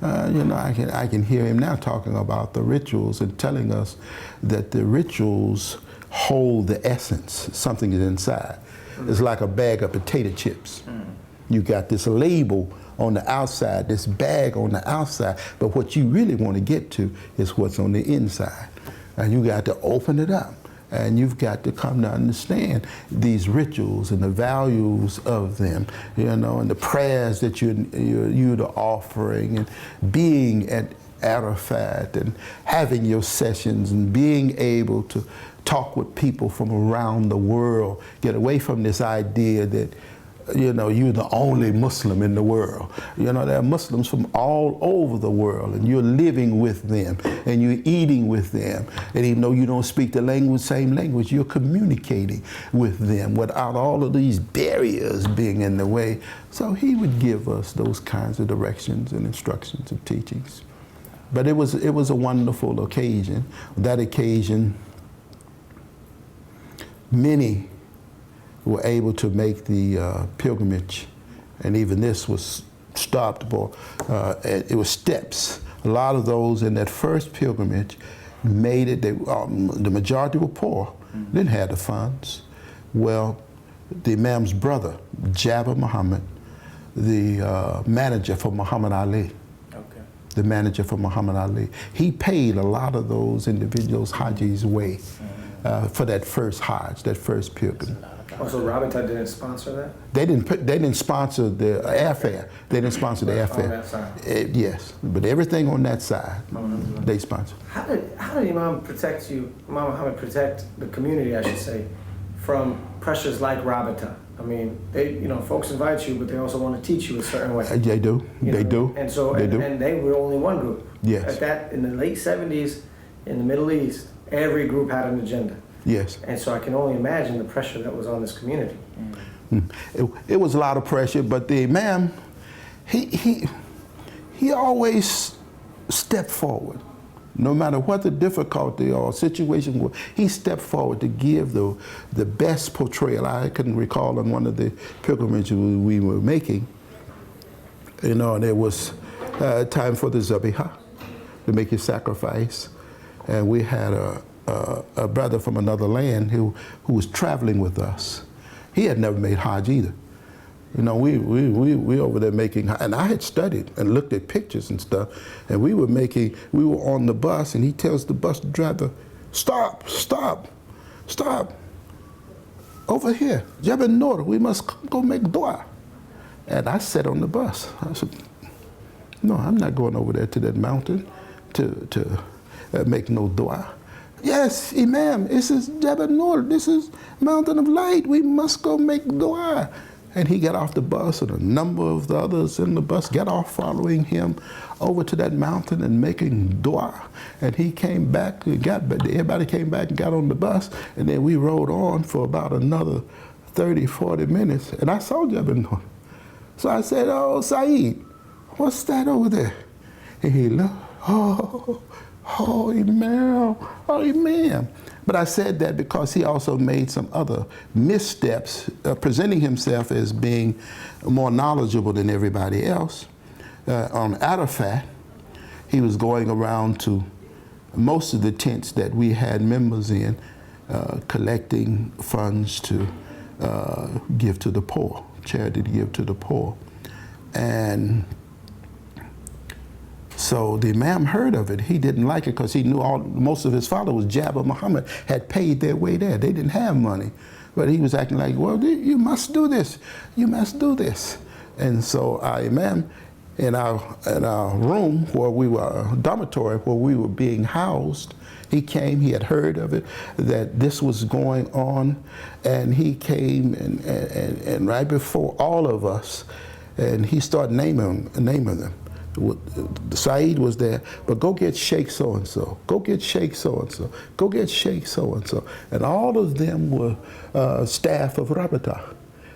I can hear him now talking about the rituals and telling us that the rituals hold the essence. Something is inside. It's like a bag of potato chips. You got this label on the outside, this bag on the outside, but what you really want to get to is what's on the inside. And you got to open it up, and you've got to come to understand these rituals and the values of them, and the prayers that you're offering, and being at Arafat and having your sessions and being able to talk with people from around the world. Get away from this idea that you're the only Muslim in the world. There are Muslims from all over the world, and you're living with them, and you're eating with them. And even though you don't speak the same language, you're communicating with them without all of these barriers being in the way. So he would give us those kinds of directions and instructions and teachings. But it was a wonderful occasion. That occasion, many were able to make the pilgrimage, and even this was stopped. It was steps. A lot of those in that first pilgrimage made it. The majority were poor, didn't have the funds. Well, the Imam's brother, Jabir Muhammad, the manager for Muhammad Ali, he paid a lot of those individuals Hajis way for that first Hajj, that first pilgrimage. Also, Rabita didn't sponsor that? They didn't sponsor the airfare. They didn't sponsor the airfare. On that side. Yes, but everything on that side, they sponsored. How did Imam Muhammad protect the community, I should say, from pressures like Rabita? I mean, folks invite you, but they also want to teach you a certain way. They do. They do. And so, they do. And they were only one group. Yes. In the late 70s, in the Middle East, every group had an agenda. Yes. And so I can only imagine the pressure that was on this community. It was a lot of pressure, but the Imam, he always stepped forward. No matter what the difficulty or situation was, he stepped forward to give the best portrayal. I can recall on one of the pilgrimages we were making, there was time for the Zabiha, to make his sacrifice. And we had a brother from another land who was traveling with us. He had never made Hajj either. We over there making, and I had studied and looked at pictures and stuff, and we were on the bus, and he tells the bus driver, stop, over here, Jabal Nur, we must go make dua. And I sat on the bus. I said, no, I'm not going over there to that mountain to make no dua. Yes, Imam, this is Jabal Nur, this is Mountain of Light, we must go make dua. And he got off the bus, and a number of the others in the bus got off following him over to that mountain and making dua. And he came back, everybody came back and got on the bus, and then we rode on for about another 30, 40 minutes, and I saw Jabal Nur. So I said, oh, Saeed, what's that over there? And he looked, oh, Imam. But I said that because he also made some other missteps, presenting himself as being more knowledgeable than everybody else. On Arafat, he was going around to most of the tents that we had members in, collecting funds to give to the poor, charity to give to the poor. And so the Imam heard of it. He didn't like it because he knew most of his followers, Jabir Muhammad, had paid their way there. They didn't have money. But he was acting like, well, you must do this. You must do this. And so our Imam, in our room where we were, dormitory where we were being housed, he came, he had heard of it, that this was going on, and he came and right before all of us, and he started naming them. Saeed was there, but go get Sheikh so-and-so, go get Sheikh so-and-so, go get Sheikh so-and-so. And all of them were staff of Rabata.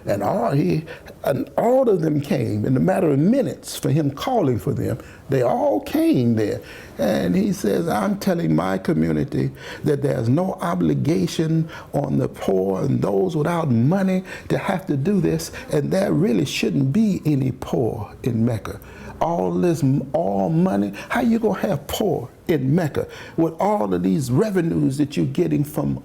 And all of them came in a matter of minutes for him calling for them. They all came there. And he says, I'm telling my community that there's no obligation on the poor and those without money to have to do this. And there really shouldn't be any poor in Mecca. All money, how you gonna have poor in Mecca with all of these revenues that you're getting from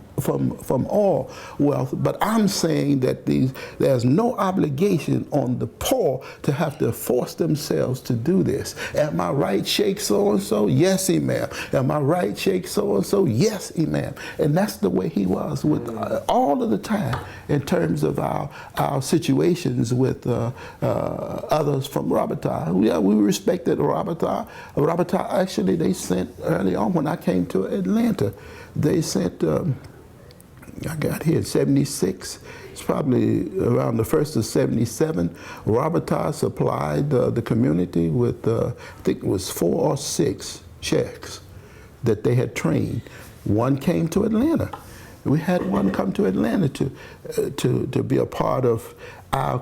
oil wealth? But I'm saying that there's no obligation on the poor to have to force themselves to do this. Am I right, Sheikh so-and-so? Yes, Imam. Am I right, Sheikh so-and-so? Yes, Imam. And that's the way he was with all of the time in terms of our situations with others from Rabata. Yeah, we respected Rabata. Rabata, actually, they sent early on when I came to Atlanta, they sent, I got here in 76, it's probably around the 1st of 77, Rabata supplied the community with, I think it was 4 or 6 sheikhs that they had trained. One came to Atlanta. We had one come to Atlanta to be a part of our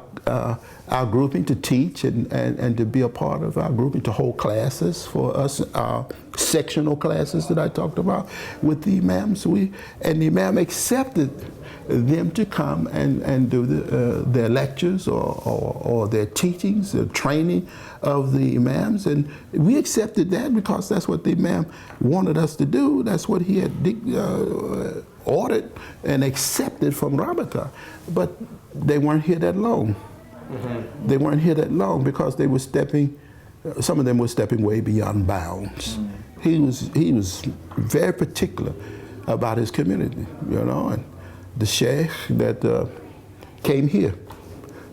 grouping, to teach and to be a part of our grouping, to hold classes for us, our sectional classes that I talked about with the imams. And the imam accepted them to come and do their lectures or their teachings, the training of the imams. And we accepted that because that's what the imam wanted us to do. That's what he had ordered and accepted from Rabata. But they weren't here that long. Mm-hmm. They weren't here that long because they were stepping, some of them were stepping way beyond bounds. Mm-hmm. He was very particular about his community, you know. And the sheikh that came here,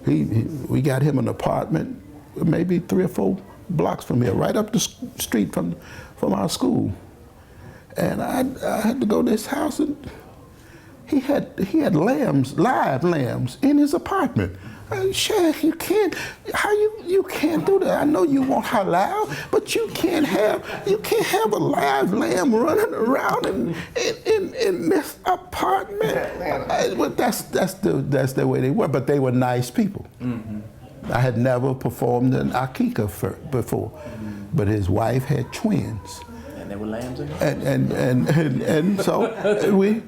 we got him an apartment maybe 3 or 4 blocks from here, right up the street from our school. And I had to go to his house, and he had lambs, live lambs, in his apartment. Sheikh, you can't do that. I know you want halal, but you can't have a live lamb running around in this apartment. But that's the way they were. But they were nice people. Mm-hmm. I had never performed an akikah before, but his wife had twins. And there were lambs in it? And so we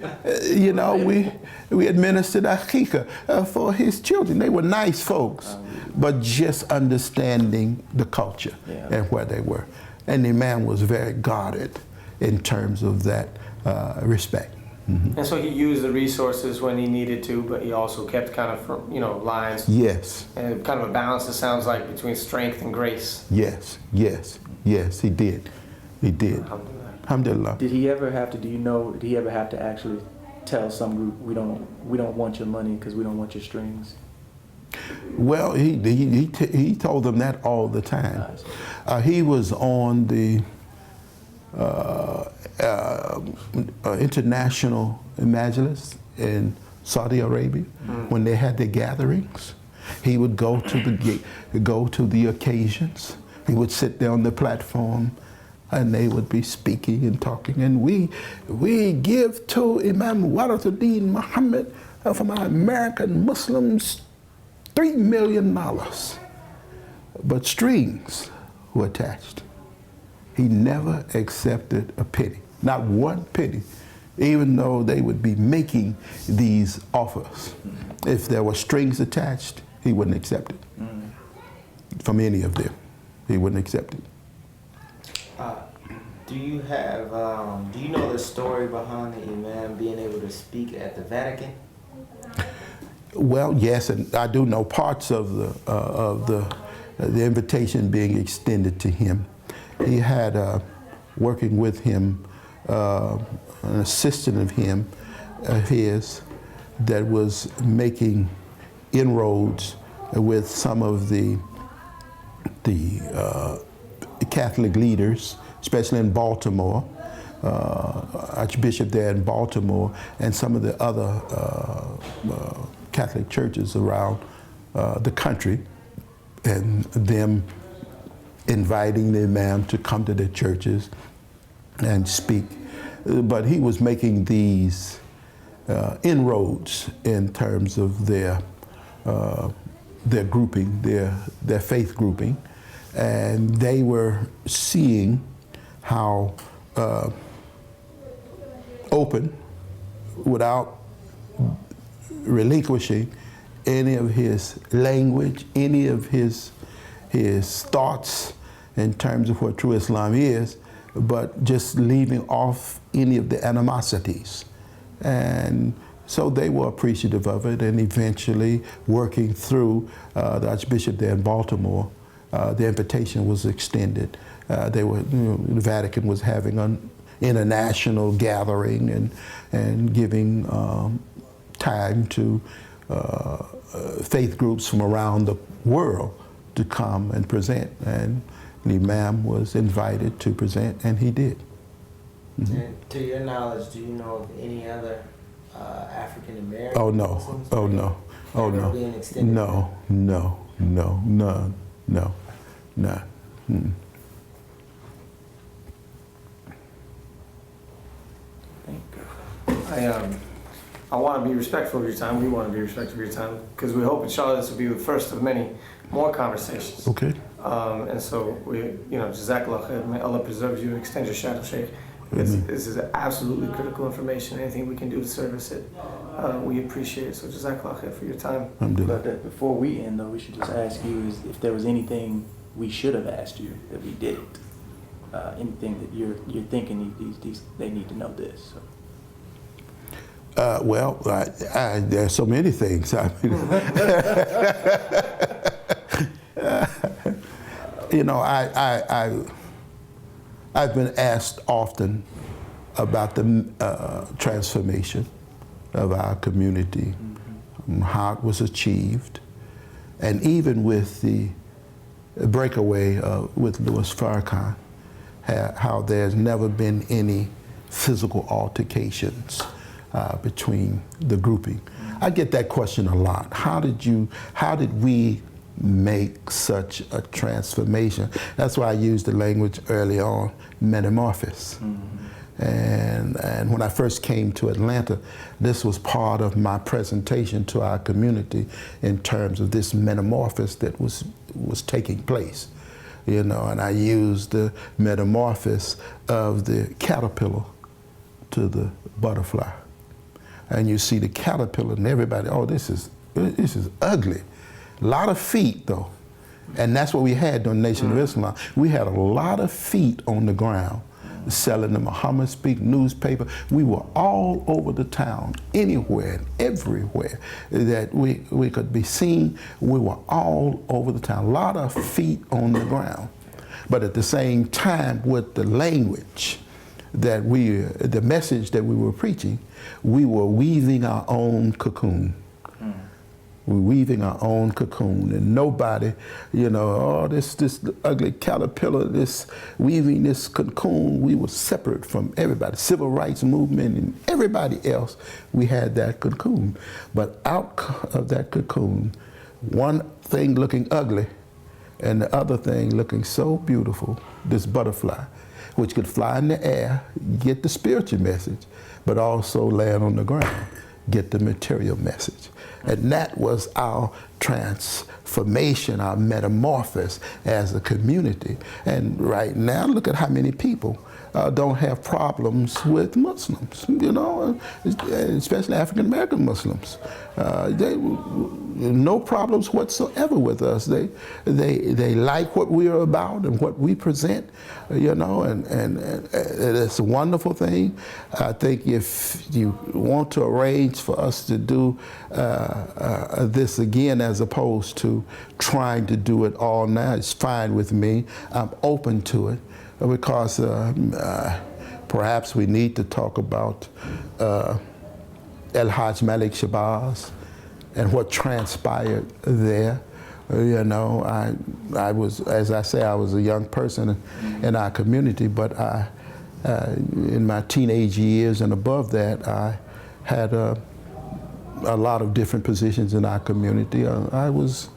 administered akikah for his children. They were nice folks, but just understanding the culture and where they were. And the man was very guarded in terms of that respect. Mm-hmm. And so he used the resources when he needed to, but he also kept kind of, lines. Yes. And kind of a balance, it sounds like, between strength and grace. Yes, he did. He did. Alhamdulillah. Did he ever have to actually tell some group, we don't want your money because we don't want your strings? Well, he told them that all the time. He was on the international majlis in Saudi Arabia when they had their gatherings. He would go to the occasions. He would sit there on the platform, and they would be speaking and talking. And we give to Imam Waratuddin Muhammad from our American Muslims $3 million. But strings were attached. He never accepted a penny, not one penny, even though they would be making these offers. If there were strings attached, he wouldn't accept it from any of them. He wouldn't accept it. Do you know the story behind the Imam being able to speak at the Vatican? Well, yes, and I do know parts of the invitation being extended to him. He had working with him an assistant of his that was making inroads with some of the Catholic leaders, especially in Baltimore, Archbishop there in Baltimore, and some of the other Catholic churches around the country, and them inviting the imam to come to their churches and speak. But he was making these inroads in terms of their grouping, their faith grouping, and they were seeing how open, without relinquishing any of his language, any of his thoughts in terms of what true Islam is, but just leaving off any of the animosities. And so they were appreciative of it, and eventually working through the Archbishop there in Baltimore, the invitation was extended. The Vatican was having an international gathering and giving time to faith groups from around the world to come and present. And the Imam was invited to present, and he did. Mm-hmm. And to your knowledge, do you know of any other African American? Oh no! Muslims Oh no! Oh no! being extended? No! No! No! None! No! None! Mm. I want to be respectful of your time. We want to be respectful of your time because we hope, inshallah, this will be the first of many more conversations. Okay. And so Jazakallah khair. May Allah preserve you and extend your shadow, Sheikh. This is absolutely critical information. Anything we can do to service it, we appreciate it. So Jazakallah khair for your time. But before we end, though, we should just ask you if there was anything we should have asked you that we didn't. Anything that you're thinking they need to know this. So. Well, there's so many things. I mean, I've been asked often about the transformation of our community, how it was achieved, and even with the breakaway with Louis Farrakhan, how there's never been any physical altercations between the grouping. I get that question a lot. How did we make such a transformation? That's why I used the language early on, metamorphosis. Mm-hmm. And when I first came to Atlanta, this was part of my presentation to our community in terms of this metamorphosis that was taking place. And I used the metamorphosis of the caterpillar to the butterfly. And you see the caterpillar and everybody, oh, this is ugly. A lot of feet though. And that's what we had during the Nation of Islam. We had a lot of feet on the ground selling the Muhammad Speak newspaper. We were all over the town, anywhere and everywhere that we could be seen. We were all over the town, a lot of feet on the ground. But at the same time, with the language that the message that we were preaching, we were weaving our own cocoon. We're weaving our own cocoon, and nobody, this ugly caterpillar, this weaving this cocoon, we were separate from everybody. Civil rights movement and everybody else, we had that cocoon. But out of that cocoon, one thing looking ugly and the other thing looking so beautiful, this butterfly, which could fly in the air, get the spiritual message, but also land on the ground, get the material message. And that was our transformation, our metamorphosis as a community. And right now, look at how many people don't have problems with Muslims, especially African American Muslims. No problems whatsoever with us. They like what we are about and what we present, and it's a wonderful thing. I think if you want to arrange for us to do this again as opposed to trying to do it all now, it's fine with me. I'm open to it because perhaps we need to talk about El Hajj Malik Shabazz and what transpired there. I was, as I say, I was a young person in our community, but in my teenage years and above that, I had a lot of different positions in our community. I was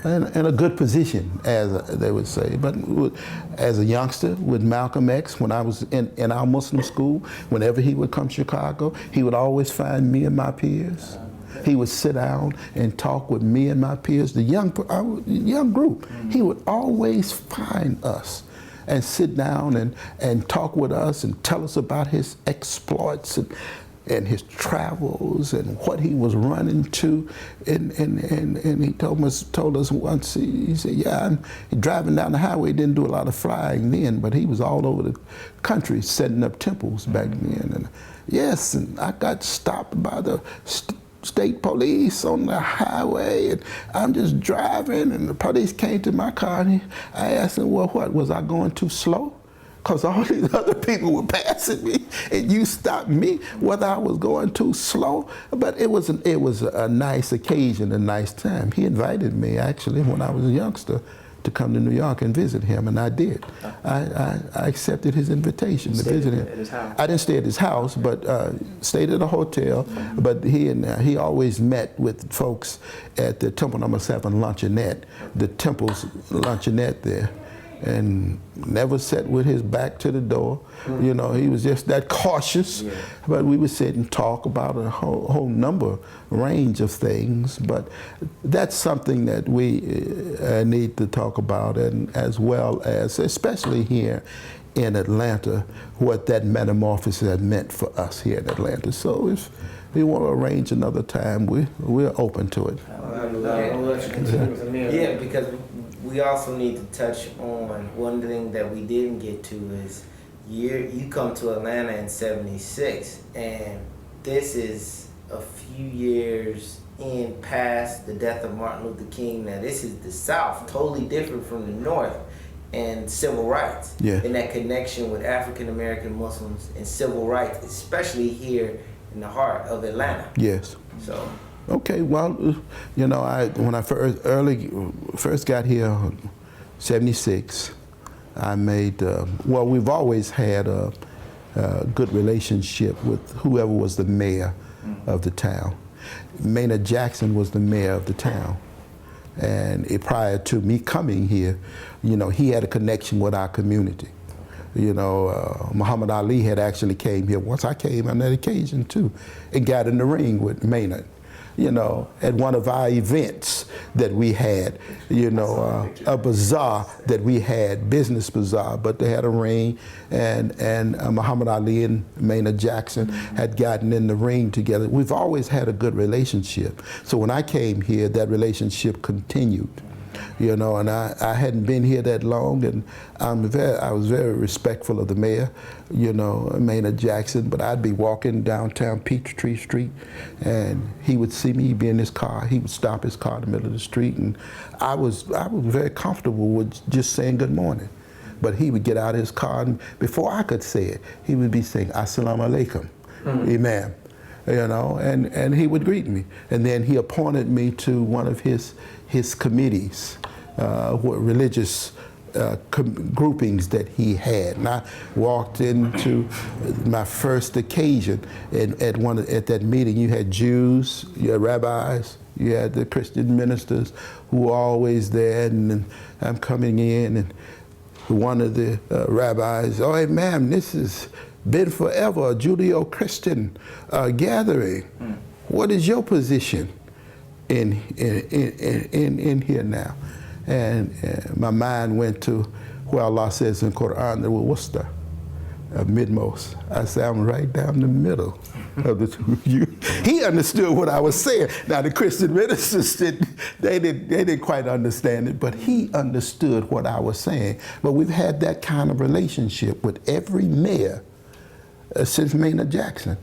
in a good position, as they would say. But as a youngster with Malcolm X, when I was in our Muslim school, whenever he would come to Chicago, he would always find me and my peers. He would sit down and talk with me and my peers, the young group. He would always find us and sit down and talk with us and tell us about his exploits and his travels and what he was running to. And he told us once, he said, yeah, I'm driving down the highway, didn't do a lot of flying then, but he was all over the country setting up temples back then. And yes, and I got stopped by the state police on the highway, and I'm just driving, and the police came to my car, and I asked him, well, what, was I going too slow? Because all these other people were passing me, and you stopped me, whether I was going too slow. But it was a nice occasion, a nice time. He invited me, actually, when I was a youngster, to come to New York and visit him, and I did. I accepted his invitation to visit him. At his house. I didn't stay at his house, but stayed at a hotel. But he always met with folks at the Temple No. 7 luncheonette, the Temple's luncheonette there, and never sat with his back to the door. You know, he was just that cautious. Yeah. But we would sit and talk about a whole range of things. But that's something that we need to talk about, and as well as, especially here in Atlanta, what that metamorphosis has meant for us here in Atlanta. So if we want to arrange another time, we're open to it. I'll let you continue with Amir. Yeah, because we also need to touch on one thing that we didn't get to is you come to Atlanta in '76, and this is a few years in past the death of Martin Luther King. Now this is the South, totally different from the North, and civil rights. Yeah. And that connection with African American Muslims and civil rights, especially here in the heart of Atlanta. Yes. So. Okay, well, you know, when I first got here, '76, I made, well, we've always had a good relationship with whoever was the mayor of the town. Maynard Jackson was the mayor of the town. And prior to me coming here, you know, he had a connection with our community. You know, Muhammad Ali had actually came here once. I came on that occasion too, and got in the ring with Maynard. You know, at one of our events that we had, you know, a bazaar that we had, business bazaar, but they had a ring, and Muhammad Ali and Maynard Jackson had gotten in the ring together. We've always had a good relationship. So when I came here, that relationship continued. You know, and I hadn't been here that long, and I was very respectful of the mayor, you know, Maynard Jackson, but I'd be walking downtown Peachtree Street, and he would see me, he'd be in his car, he would stop his car in the middle of the street, and I was very comfortable with just saying good morning. But he would get out of his car, and before I could say it, he would be saying, Assalamu alaikum, Imam. You know, and he would greet me. And then he appointed me to one of his committees, religious groupings that he had. And I walked into my first occasion at that meeting. You had Jews, you had rabbis, you had the Christian ministers who were always there, and I'm coming in, and one of the rabbis, oh, hey, ma'am, this has been forever a Judeo-Christian gathering. What is your position in here now? And my mind went to where Allah says in Quran, the Wusta, midmost. I said, I'm right down the middle of the two of you. He understood what I was saying. Now the Christian ministers didn't quite understand it, but he understood what I was saying. But we've had that kind of relationship with every mayor since Maynard Jackson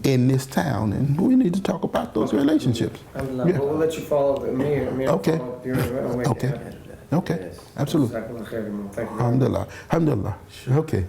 in this town, and we need to talk about those relationships. Yeah. Well, we'll let you follow the Amir. Okay. Okay. Okay. Absolutely. Thank you. Alhamdulillah. Alhamdulillah. Okay.